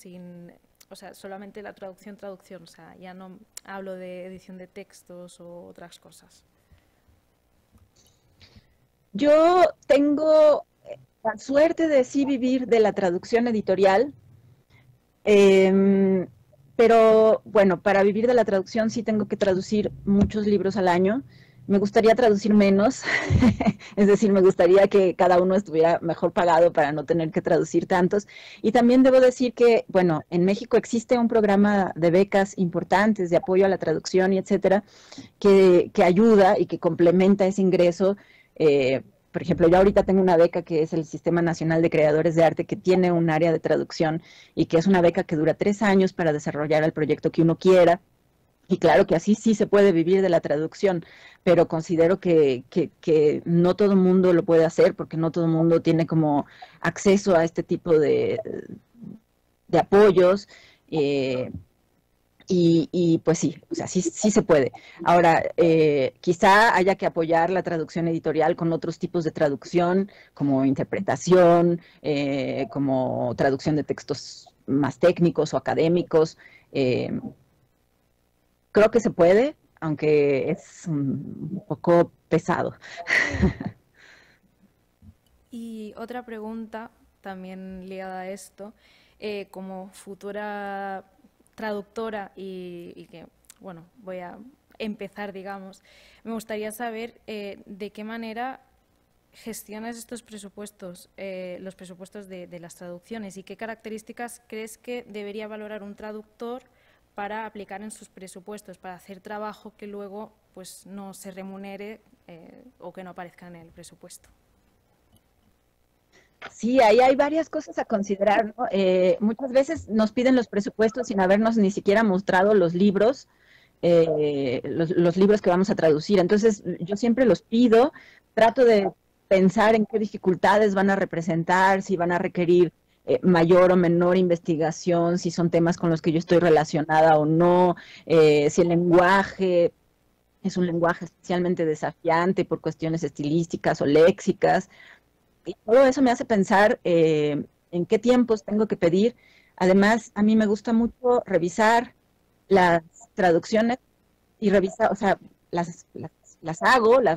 solamente la traducción, o sea, ya no hablo de edición de textos o otras cosas. Yo tengo la suerte de sí vivir de la traducción editorial, pero bueno, para vivir de la traducción sí tengo que traducir muchos libros al año. Me gustaría traducir menos, es decir, me gustaría que cada uno estuviera mejor pagado para no tener que traducir tantos. Y también debo decir que, bueno, en México existe un programa de becas importantes de apoyo a la traducción y etcétera, que ayuda y que complementa ese ingreso. Por ejemplo, yo ahorita tengo una beca que es el Sistema Nacional de Creadores de Arte, que tiene un área de traducción y que es una beca que dura 3 años para desarrollar el proyecto que uno quiera. Y claro que así sí se puede vivir de la traducción, pero considero que no todo el mundo lo puede hacer porque no todo el mundo tiene como acceso a este tipo de apoyos. Y pues sí, o sea, sí se puede. Ahora, quizá haya que apoyar la traducción editorial con otros tipos de traducción, como interpretación, como traducción de textos más técnicos o académicos. Creo que se puede, aunque es un poco pesado. Y otra pregunta, también ligada a esto, como futura traductora y que, bueno, voy a empezar, digamos, me gustaría saber de qué manera gestionas estos presupuestos, los presupuestos de las traducciones y qué características crees que debería valorar un traductor para aplicar en sus presupuestos, para hacer trabajo que luego pues no se remunere o que no aparezca en el presupuesto. Sí, ahí hay varias cosas a considerar, ¿no? Muchas veces nos piden los presupuestos sin habernos ni siquiera mostrado los libros, los libros que vamos a traducir. Entonces, yo siempre los pido, trato de pensar en qué dificultades van a representar, si van a requerir mayor o menor investigación, si son temas con los que yo estoy relacionada o no, si el lenguaje es un lenguaje especialmente desafiante por cuestiones estilísticas o léxicas. Y todo eso me hace pensar en qué tiempos tengo que pedir. Además, a mí me gusta mucho revisar las traducciones y revisar, o sea, las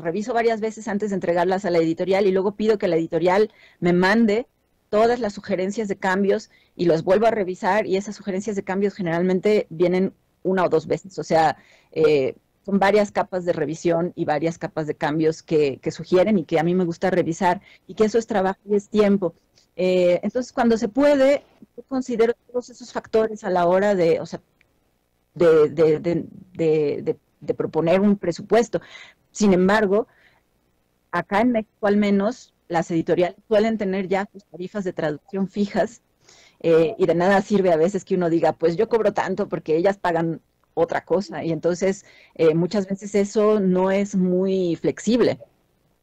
reviso varias veces antes de entregarlas a la editorial y luego pido que la editorial me mande todas las sugerencias de cambios y los vuelvo a revisar y esas sugerencias de cambios generalmente vienen 1 o 2 veces, o sea, son varias capas de revisión y varias capas de cambios que sugieren y que a mí me gusta revisar y que eso es trabajo y es tiempo. Entonces, cuando se puede, yo considero todos esos factores a la hora de, o sea, de proponer un presupuesto. Sin embargo, acá en México al menos, las editoriales suelen tener ya sus tarifas de traducción fijas y de nada sirve a veces que uno diga, pues yo cobro tanto porque ellas pagan otra cosa, y entonces muchas veces eso no es muy flexible.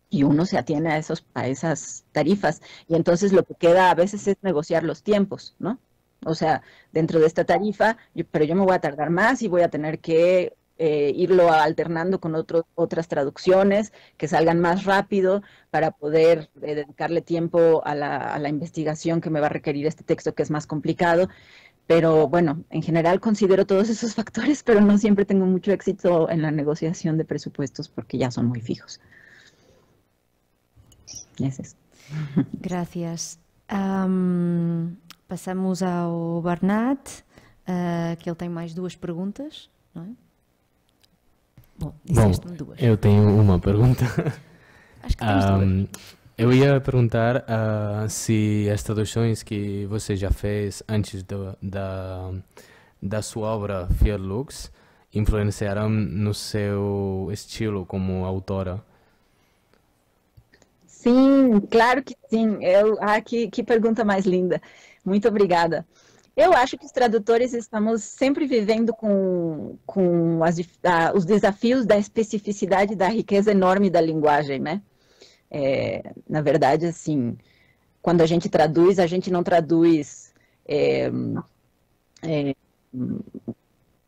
Y uno se atiene a esas tarifas, y entonces lo que queda a veces es negociar los tiempos, ¿no? O sea, dentro de esta tarifa, pero yo me voy a tardar más y voy a tener que irlo alternando con otras traducciones que salgan más rápido para poder dedicarle tiempo a la investigación que me va a requerir este texto, que es más complicado. Pero bueno, en general considero todos esos factores, pero no siempre tengo mucho éxito en la negociación de presupuestos porque ya son muy fijos. Gracias. Gracias. Passamos ao Bernat, que ele tem mais 2 perguntas, não é? Bom, disseste-me 2. Eu tenho uma pergunta. Acho que temos 2. Eu ia perguntar se as traduções que você já fez antes da sua obra Fiat Lux influenciaram no seu estilo como autora. Sim, claro que sim. Que pergunta mais linda. Muito obrigada. Eu acho que os tradutores estamos sempre vivendo com os desafios da especificidade, da riqueza enorme da linguagem, né? Na verdade, assim, quando a gente não traduz,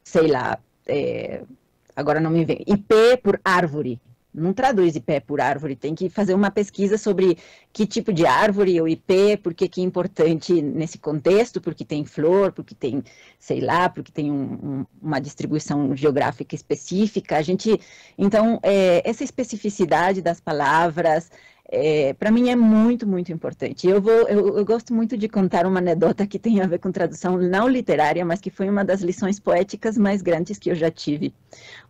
sei lá, agora não me vem, IP por árvore. Não traduz IP por árvore, tem que fazer uma pesquisa sobre que tipo de árvore, o IP, por que é importante nesse contexto, porque tem flor, porque tem, sei lá, porque tem uma distribuição geográfica específica. Então, essa especificidade das palavras, para mim é muito, muito importante. Eu gosto muito de contar uma anedota que tem a ver com tradução não literária, mas que foi uma das lições poéticas mais grandes que eu já tive.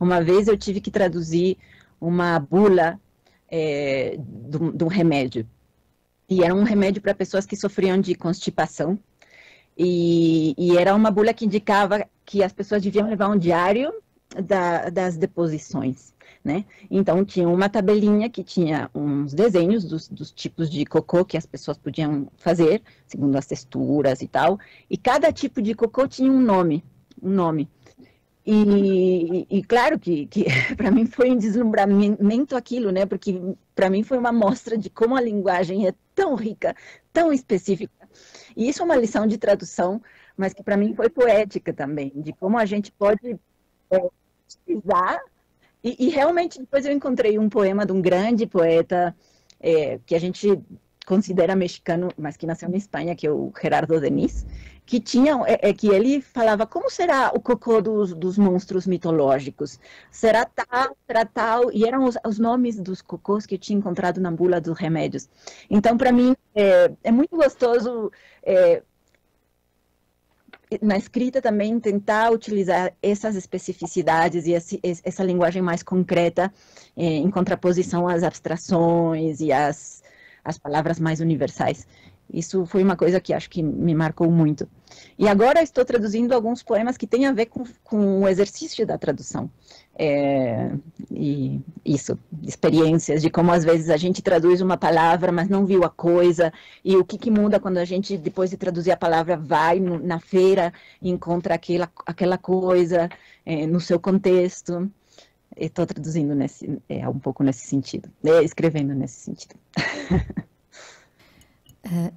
Uma vez eu tive que traduzir uma bula de um remédio. E era um remédio para pessoas que sofriam de constipação. E era uma bula que indicava que as pessoas deviam levar um diário das deposições, né? Então, tinha uma tabelinha que tinha uns desenhos dos tipos de cocô que as pessoas podiam fazer, segundo as texturas e tal. E cada tipo de cocô tinha um nome. E claro que para mim foi um deslumbramento aquilo, né? Porque para mim foi uma mostra de como a linguagem é tão rica, tão específica. E isso é uma lição de tradução, mas que para mim foi poética também, de como a gente pode utilizar. E realmente depois eu encontrei um poema de um grande poeta que a gente considera mexicano, mas que nasceu na Espanha, que é o Gerardo Denis, que que ele falava como será o cocô dos monstros mitológicos, será tal, e eram os nomes dos cocôs que eu tinha encontrado na bula dos remédios. Então, para mim, é muito gostoso na escrita também tentar utilizar essas especificidades e essa linguagem mais concreta em contraposição às abstrações e às palavras mais universais. Isso foi uma coisa que acho que me marcou muito. E agora estou traduzindo alguns poemas que têm a ver com o exercício da tradução. E experiências de como às vezes a gente traduz uma palavra, mas não viu a coisa, e o que muda quando a gente, depois de traduzir a palavra, vai na feira e encontra aquela coisa no seu contexto. Estou traduzindo um pouco nesse sentido, escrevendo nesse sentido.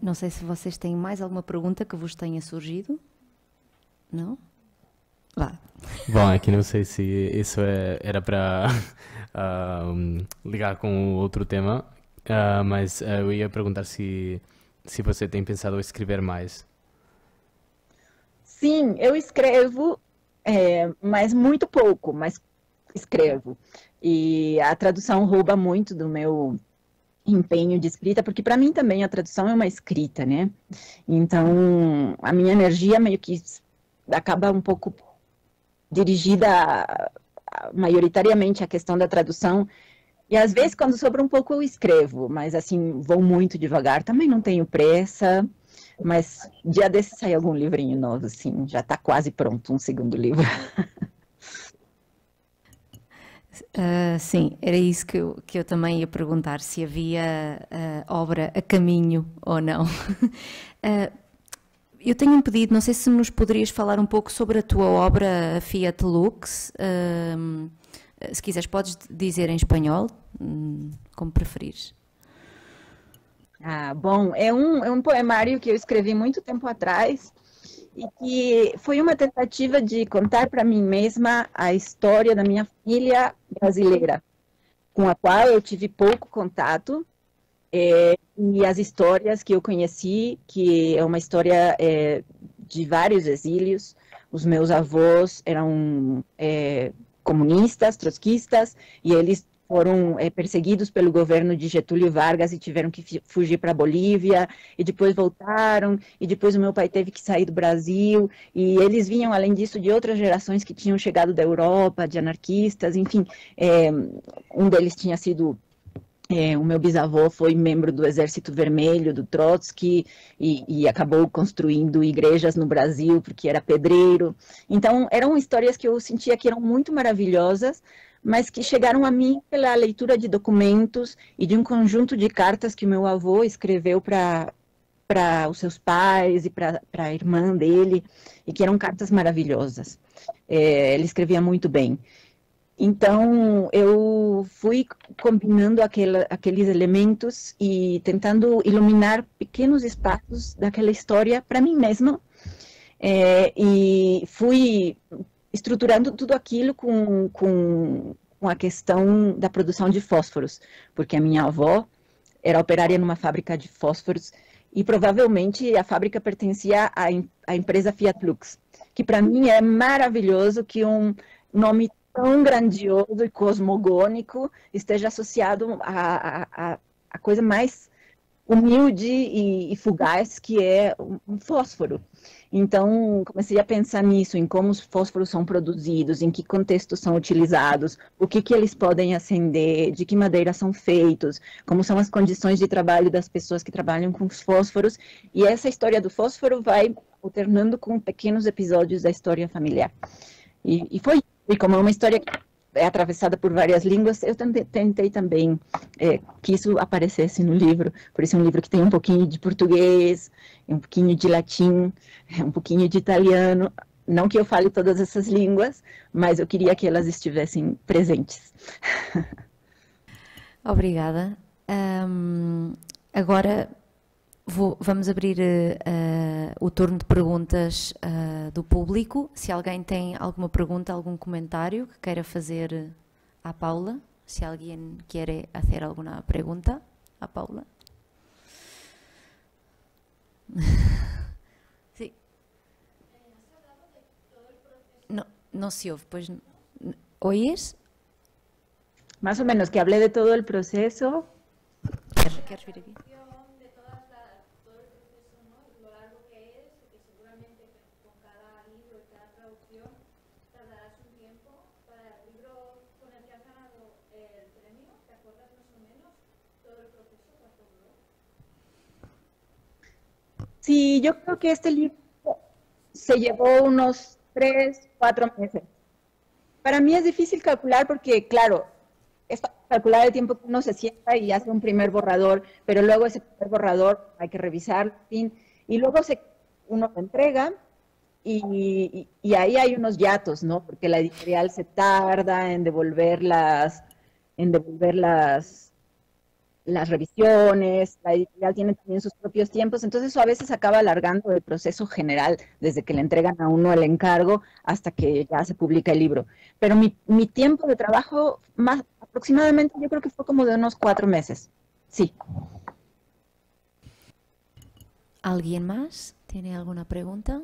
Não sei se vocês têm mais alguma pergunta que vos tenha surgido. Não? Vá. Bom, aqui não sei se isso era para ligar com outro tema, mas eu ia perguntar se você tem pensado em escrever mais. Sim, eu escrevo, mas muito pouco, mas escrevo. E a tradução rouba muito do meu empenho de escrita, porque para mim também a tradução é uma escrita, né? Então, a minha energia meio que acaba um pouco dirigida maioritariamente à questão da tradução, e às vezes quando sobra um pouco eu escrevo, mas assim, vou muito devagar, também não tenho pressa, mas dia desse sai algum livrinho novo, assim, já está quase pronto um segundo livro. Sim, era isso que eu também ia perguntar, se havia obra a caminho ou não. eu tenho um pedido, não sei se nos poderias falar um pouco sobre a tua obra Fiat Lux. Se quiseres, podes dizer em espanhol, como preferires. Bom, é um poemário que eu escrevi muito tempo atrás e que foi uma tentativa de contar para mim mesma a história da minha família brasileira, com a qual eu tive pouco contato, e as histórias que eu conheci, que é uma história de vários exílios. Os meus avós eram comunistas, trotskistas, e eles foram perseguidos pelo governo de Getúlio Vargas e tiveram que fugir para a Bolívia, e depois voltaram, e depois o meu pai teve que sair do Brasil, e eles vinham, além disso, de outras gerações que tinham chegado da Europa, de anarquistas, enfim, um deles tinha sido... o meu bisavô foi membro do Exército Vermelho, do Trotsky, e acabou construindo igrejas no Brasil, porque era pedreiro. Então, eram histórias que eu sentia que eram muito maravilhosas, mas que chegaram a mim pela leitura de documentos e de um conjunto de cartas que o meu avô escreveu para os seus pais e para a irmã dele, e que eram cartas maravilhosas. Ele escrevia muito bem. Então, eu fui combinando aqueles elementos e tentando iluminar pequenos espaços daquela história para mim mesma, e fui estruturando tudo aquilo com a questão da produção de fósforos, porque a minha avó era operária numa fábrica de fósforos e provavelmente a fábrica pertencia à empresa Fiat Lux, que para mim é maravilhoso que um nome tão grandioso e cosmogônico esteja associado à coisa mais humilde e fugaz que é um fósforo. Então, comecei a pensar nisso, em como os fósforos são produzidos, em que contextos são utilizados, o que eles podem acender, de que madeira são feitos, como são as condições de trabalho das pessoas que trabalham com os fósforos. E essa história do fósforo vai alternando com pequenos episódios da história familiar. E como é uma história que é atravessada por várias línguas, eu tentei também que isso aparecesse no livro. Por isso é um livro que tem um pouquinho de português, um pouquinho de latim, um pouquinho de italiano. Não que eu fale todas essas línguas, mas eu queria que elas estivessem presentes. Obrigada. Agora vamos abrir o turno de perguntas do público. Se alguém tem alguma pergunta, algum comentário que queira fazer à Paula. Se alguém quer fazer alguma pergunta à Paula. Sim. Não se ouve, pois... ¿Oyes? Más o menos, que hablé de todo el proceso. ¿Quieres vir aquí? Sí, yo creo que este libro se llevó unos 3, 4 meses. Para mí es difícil calcular porque, claro, es para calcular el tiempo que uno se sienta y hace un primer borrador, pero luego ese primer borrador hay que revisar, y luego uno lo entrega y ahí hay unos hiatos, ¿no? Porque la editorial se tarda en devolver las revisiones, la editorial tiene también sus propios tiempos, entonces eso a veces acaba alargando el proceso general, desde que le entregan a uno el encargo hasta que ya se publica el libro. Pero mi tiempo de trabajo, más aproximadamente, yo creo que fue como de unos 4 meses, sí. ¿Alguien más tiene alguna pregunta?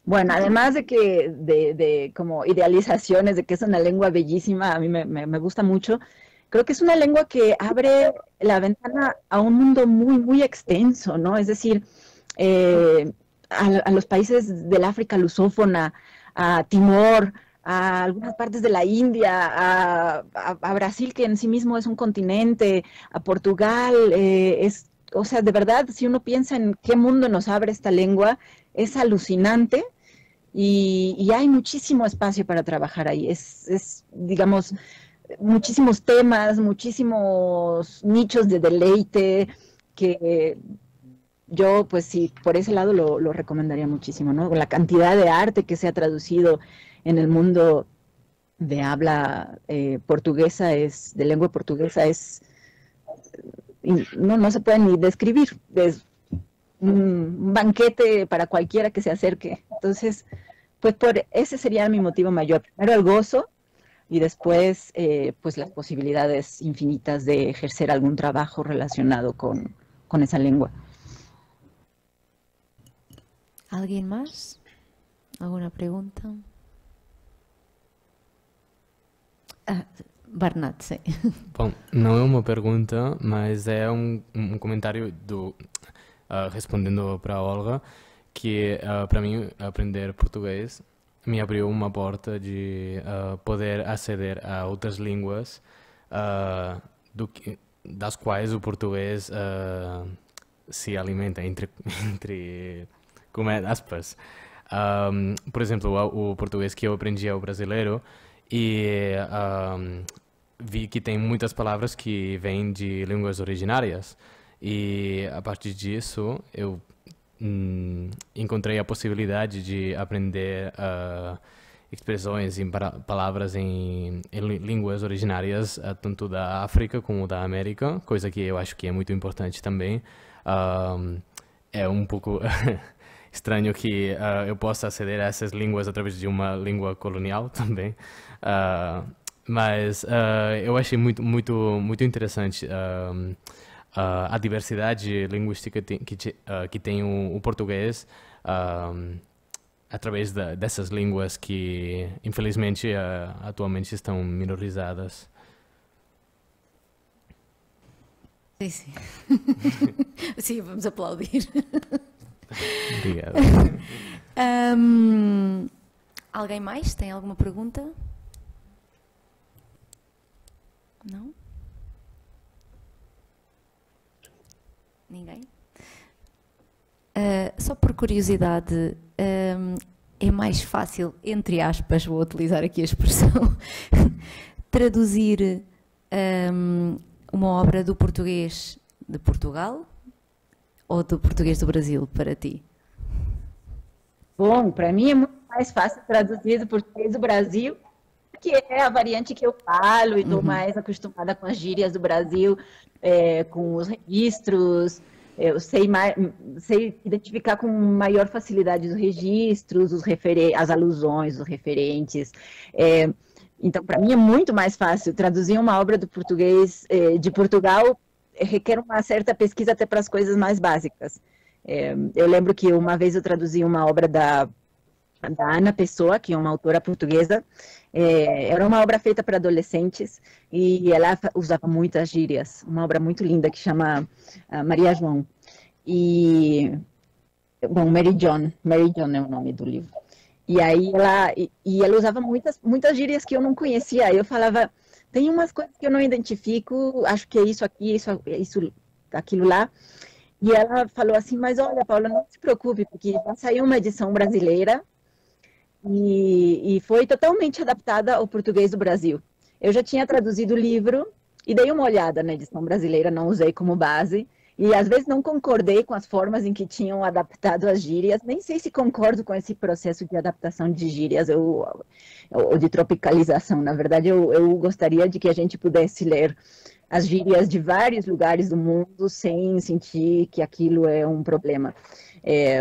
Bueno, además de que de como idealizaciones de que es una lengua bellísima, a mí me gusta mucho, creo que es una lengua que abre la ventana a un mundo muy, muy extenso, ¿no? Es decir, a los países del África lusófona, a Timor, a algunas partes de la India, a Brasil, que en sí mismo es un continente, a Portugal, o sea, de verdad, si uno piensa en qué mundo nos abre esta lengua, es alucinante y hay muchísimo espacio para trabajar ahí. Digamos, muchísimos temas, muchísimos nichos de deleite que yo, pues sí, por ese lado lo recomendaría muchísimo, ¿no? La cantidad de arte que se ha traducido en el mundo de habla portuguesa, de lengua portuguesa, no se puede ni describir. Es un banquete para cualquiera que se acerque. Entonces, pues ese sería mi motivo mayor. Primero el gozo y después pues las posibilidades infinitas de ejercer algún trabajo relacionado con esa lengua. ¿Alguien más? ¿Alguna pregunta? Bernat, sim. Bom, não é uma pergunta, mas é um comentário respondendo para a Olga, que para mim aprender português me abriu uma porta de poder aceder a outras línguas das quais o português se alimenta, entre aspas. Por exemplo, o português que eu aprendi é o brasileiro, e vi que tem muitas palavras que vêm de línguas originárias, e a partir disso eu encontrei a possibilidade de aprender expressões e palavras em línguas originárias tanto da África como da América, coisa que eu acho que é muito importante também. É um pouco estranho que eu possa aceder a essas línguas através de uma língua colonial também, mas eu achei muito interessante a diversidade linguística que tem o português através dessas línguas que, infelizmente, atualmente estão minorizadas. Sim, sim. Sim, vamos aplaudir. Obrigado. Alguém mais? Tem alguma pergunta? Não? Ninguém? Só por curiosidade, é mais fácil, entre aspas, vou utilizar aqui a expressão, traduzir uma obra do português de Portugal ou do português do Brasil para ti? Bom, para mim é muito mais fácil traduzir do português do Brasil, que é a variante que eu falo e estou mais acostumada com as gírias do Brasil, com os registros. Eu sei identificar com maior facilidade os registros, as alusões, os referentes. Então, para mim é muito mais fácil traduzir uma obra do português de Portugal. Requer uma certa pesquisa até para as coisas mais básicas. Eu lembro que uma vez eu traduzi uma obra da Ana Pessoa, que é uma autora portuguesa. Era uma obra feita para adolescentes e ela usava muitas gírias. Uma obra muito linda que chama Maria João. Bom, Mary John é o nome do livro. E aí ela usava muitas gírias que eu não conhecia. Aí eu falava, tem umas coisas que eu não identifico, acho que é isso aqui, isso, aquilo lá. E ela falou assim, mas olha, Paula, não se preocupe, porque já saiu uma edição brasileira e foi totalmente adaptada ao português do Brasil. Eu já tinha traduzido o livro e dei uma olhada na edição brasileira, não usei como base. E às vezes não concordei com as formas em que tinham adaptado as gírias, nem sei se concordo com esse processo de adaptação de gírias ou de tropicalização. Na verdade, eu gostaria de que a gente pudesse ler as gírias de vários lugares do mundo sem sentir que aquilo é um problema.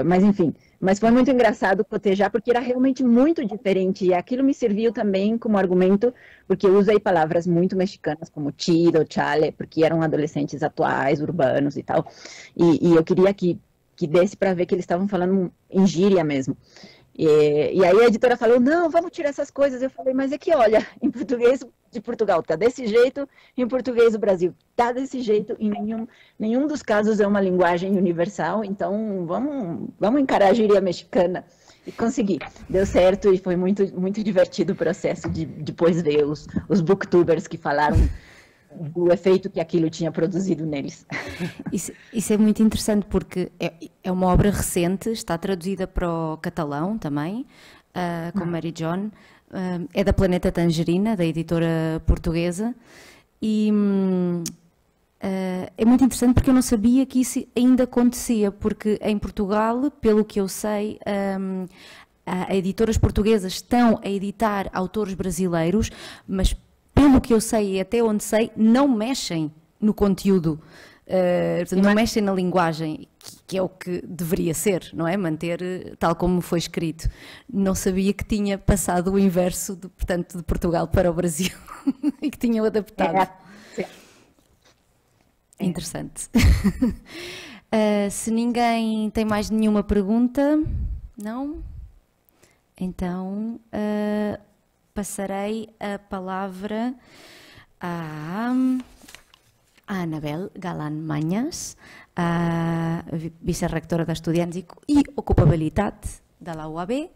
Mas enfim, mas foi muito engraçado cotejar, porque era realmente muito diferente, e aquilo me serviu também como argumento, porque eu usei palavras muito mexicanas, como chido, chale, porque eram adolescentes atuais, urbanos e tal, e eu queria que desse para ver que eles estavam falando em gíria mesmo. E aí a editora falou, não, vamos tirar essas coisas. Eu falei, mas é que olha, em português de Portugal tá desse jeito, em português do Brasil tá desse jeito, em nenhum dos casos é uma linguagem universal, então vamos encarar a gíria mexicana. E consegui, deu certo e foi muito divertido o processo de depois ver os booktubers que falaram do efeito que aquilo tinha produzido neles. Isso é muito interessante porque é uma obra recente, está traduzida para o catalão também, com Mary John, é da Planeta Tangerina, da editora portuguesa, e é muito interessante porque eu não sabia que isso ainda acontecia, porque em Portugal, pelo que eu sei, editoras portuguesas estão a editar autores brasileiros, mas pelo que eu sei e até onde sei, não mexem no conteúdo, portanto, não mexem na linguagem, que é o que deveria ser, não é? Manter tal como foi escrito. Não sabia que tinha passado o inverso, portanto, de Portugal para o Brasil e que tinham adaptado. Interessante. Se ninguém tem mais nenhuma pergunta, não? Então, passarei a palavra a Anabel Galán Mañas, a vice-rectora de Estudiants e Ocupabilitat da la UAB.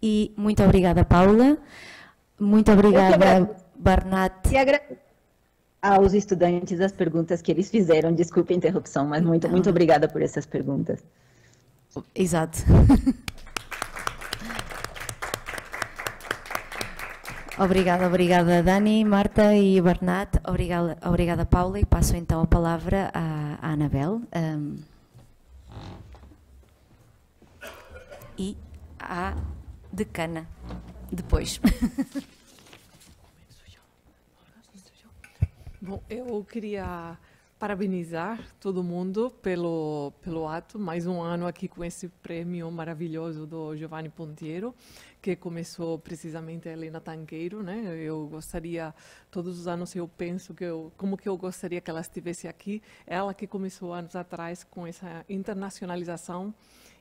E muito obrigada, Paula. Muito obrigada, Bernat. E agradeço aos estudantes as perguntas que eles fizeram. Desculpe a interrupção, mas muito obrigada por essas perguntas. Exato. Obrigada Dani, Marta e Bernat. Obrigada Paula, e passo então a palavra à Anabel e à decana depois. Bom, eu queria parabenizar todo mundo pelo ato, mais um ano aqui com esse prêmio maravilhoso do Giovanni Pontiero, que começou precisamente a Helena Tanqueiro, né? Eu gostaria, todos os anos eu penso como que eu gostaria que ela estivesse aqui, ela que começou anos atrás com essa internacionalização,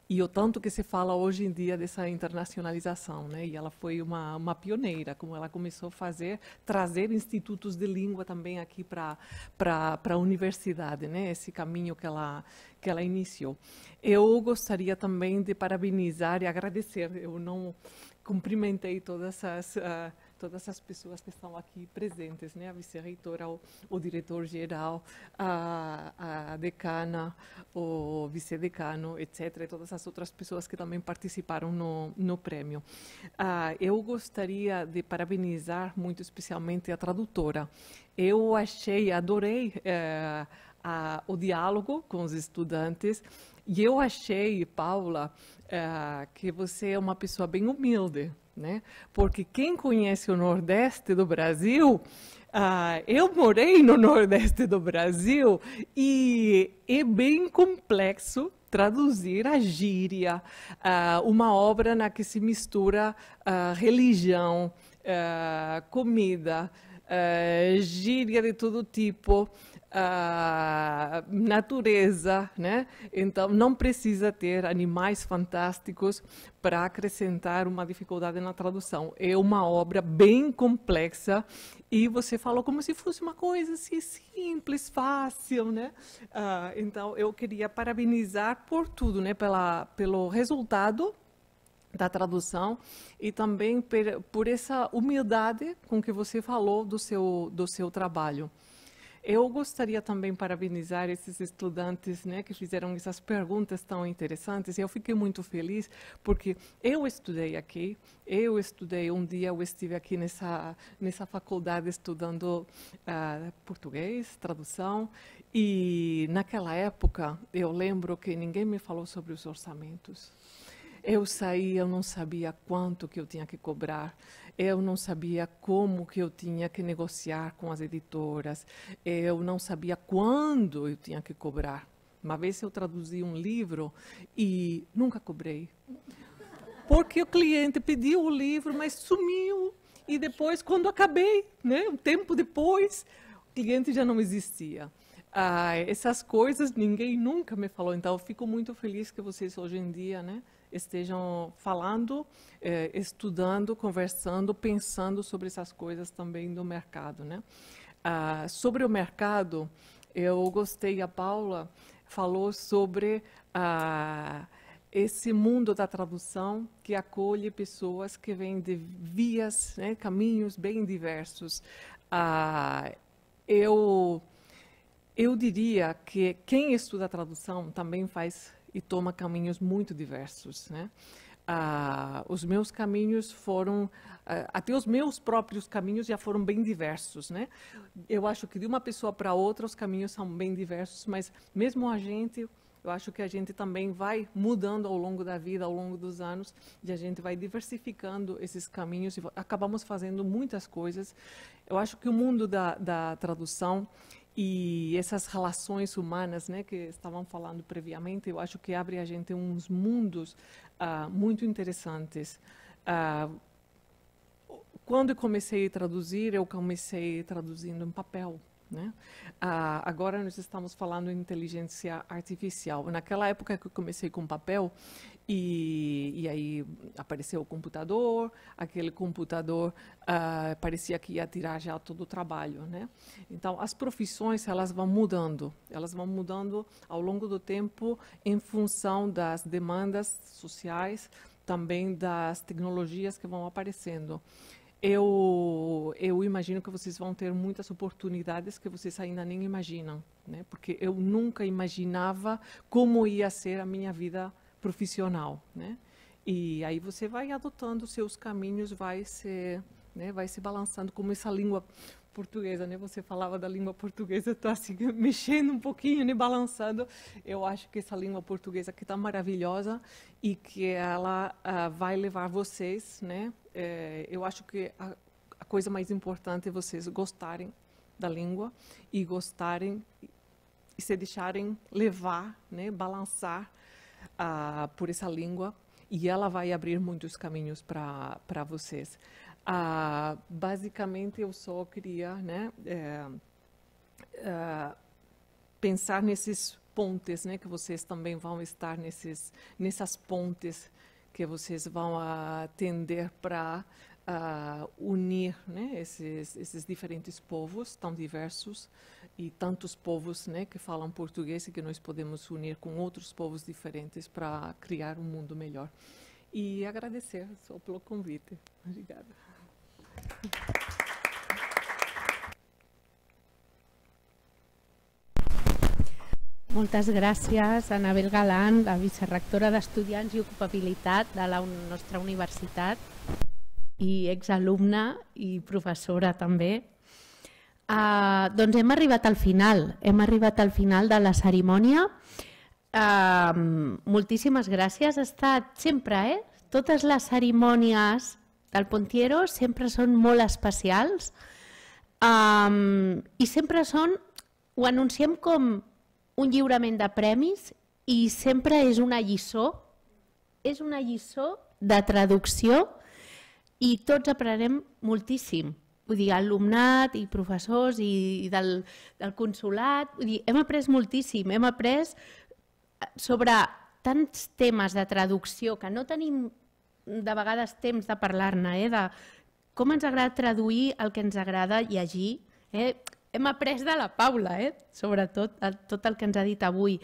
e o tanto que se fala hoje em dia dessa internacionalização, né? E ela foi uma pioneira, como ela começou a trazer institutos de língua também aqui para a universidade, né? Esse caminho que ela iniciou. Eu gostaria também de parabenizar e agradecer. Eu não cumprimentei todas as pessoas que estão aqui presentes, né? A vice-reitora, o diretor-geral, a decana, o vice-decano, etc., e todas as outras pessoas que também participaram no prêmio. Eu gostaria de parabenizar muito especialmente a tradutora. Eu adorei o diálogo com os estudantes, e eu achei, Paula, que você é uma pessoa bem humilde, né? Porque quem conhece o Nordeste do Brasil, eu morei no Nordeste do Brasil, e é bem complexo traduzir a gíria, uma obra na que se mistura religião, comida, gíria de todo tipo, natureza, né? Então não precisa ter animais fantásticos para acrescentar uma dificuldade na tradução. É uma obra bem complexa, e você falou como se fosse uma coisa assim simples, fácil, né? Então eu queria parabenizar por tudo, né? Pelo resultado da tradução, e também por essa humildade com que você falou do seu trabalho. Eu gostaria também de parabenizar esses estudantes, né, que fizeram essas perguntas tão interessantes. Eu fiquei muito feliz porque eu estudei aqui, um dia eu estive aqui nessa faculdade estudando português, tradução, e naquela época eu lembro que ninguém me falou sobre os orçamentos. Eu não sabia quanto que eu tinha que cobrar, eu não sabia como que eu tinha que negociar com as editoras, eu não sabia quando eu tinha que cobrar. Uma vez eu traduzi um livro e nunca cobrei, porque o cliente pediu o livro, mas sumiu, e depois, quando acabei, né, um tempo depois, o cliente já não existia. Essas coisas ninguém nunca me falou, então eu fico muito feliz que vocês hoje em dia, né, estejam falando, estudando, conversando, pensando sobre essas coisas também do mercado, né? Sobre o mercado, eu gostei, a Paula falou sobre esse mundo da tradução que acolhe pessoas que vêm de vias, né, caminhos bem diversos. Eu diria que quem estuda tradução também faz e toma caminhos muito diversos, né? Os meus caminhos foram, até os meus próprios caminhos já foram bem diversos, né? Eu acho que de uma pessoa para outra os caminhos são bem diversos, mas mesmo a gente, eu acho que a gente também vai mudando ao longo da vida, ao longo dos anos, e a gente vai diversificando esses caminhos e acabamos fazendo muitas coisas. Eu acho que o mundo da tradução e essas relações humanas, né, que estavam falando previamente, eu acho que abre a gente uns mundos muito interessantes. Quando eu comecei a traduzir, eu comecei traduzindo em papel, né? Agora nós estamos falando em inteligência artificial. Naquela época que eu comecei com papel, e aí apareceu o computador, aquele computador parecia que ia tirar já todo o trabalho, né? Então, as profissões, elas vão mudando ao longo do tempo em função das demandas sociais, também das tecnologias que vão aparecendo. Eu imagino que vocês vão ter muitas oportunidades que vocês ainda nem imaginam, né? Porque eu nunca imaginava como ia ser a minha vida profissional, né? E aí você vai adotando os seus caminhos, vai se balançando como essa língua portuguesa, né? Você falava da língua portuguesa, estou assim mexendo um pouquinho, né? Balançando. Eu acho que essa língua portuguesa que está maravilhosa e que ela vai levar vocês, né? Eu acho que a coisa mais importante é vocês gostarem da língua e gostarem e se deixarem levar, né? Balançar por essa língua, e ela vai abrir muitos caminhos para vocês. Basicamente, eu só queria, né, pensar nesses pontes, né, que vocês também vão estar nessas pontes que vocês vão tender para unir, né, esses diferentes povos tão diversos e tantos povos, né, que falam português e que nós podemos unir com outros povos diferentes para criar um mundo melhor. E agradecer só pelo convite. Obrigada. Moltes gràcies, Anabel Galán, la vicerrectora d'Estudiants i Ocupabilitat de la nostra universitat i exalumna i professora també. Doncs hem arribat al final de la cerimònia. Moltíssimes gràcies, ha estat sempre, totes les cerimònies del Pontiero sempre són molt especials i sempre ho anunciem com un lliurament de premis i sempre és una lliçó de traducció i tots aprenem moltíssim. Vull dir, alumnat i professors i del consolat, vull dir, hem après moltíssim, hem après sobre tants temes de traducció que no tenim de vegades temps de parlar-ne, de com ens agrada traduir el que ens agrada llegir. Hem après de la Paula, sobretot, tot el que ens ha dit avui.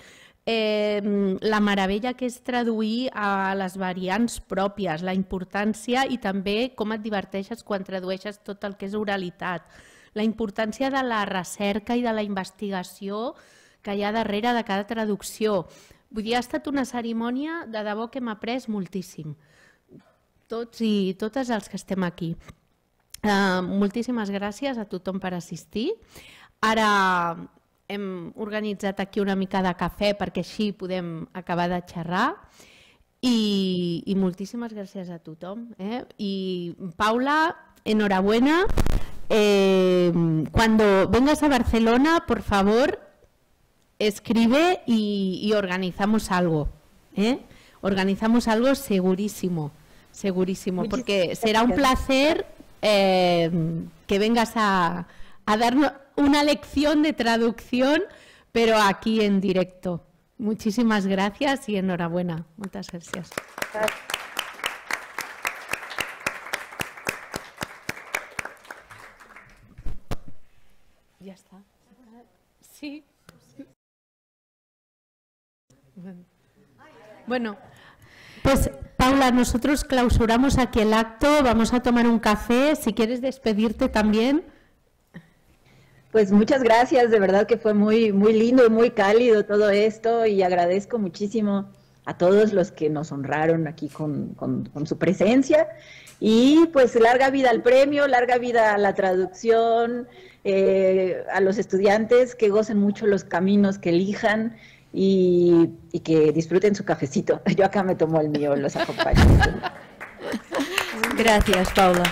La meravella que és traduir a les variants pròpies, la importància i també com et diverteixes quan tradueixes tot el que és oralitat, la importància de la recerca i de la investigació que hi ha darrere de cada traducció. Vull dir, ha estat una cerimònia de debò que hem après moltíssim, tots i totes els que estem aquí. Moltíssimes gràcies a tothom per assistir. Ara hem organitzat aquí una mica de cafè perquè així podem acabar de xerrar i moltíssimes gràcies a tothom. Y Paula, enhorabuena. Cuando vengas a Barcelona, por favor, escribe y organizamos algo. Organizamos algo segurísimo, segurísimo, porque será un placer que vengas a darnos una lección de traducción, pero aquí en directo. Muchísimas gracias y enhorabuena. Muchas gracias. Ya está. Sí. Bueno, Pues Paula, nosotros clausuramos aquí el acto, vamos a tomar un café, si quieres despedirte también. Pues muchas gracias, de verdad que fue muy lindo y muy cálido todo esto y agradezco muchísimo a todos los que nos honraron aquí con su presencia y pues larga vida al premio, larga vida a la traducción, a los estudiantes que gocen mucho los caminos que elijan y que disfruten su cafecito. Yo acá me tomo el mío, los acompaño. Gracias, Paula.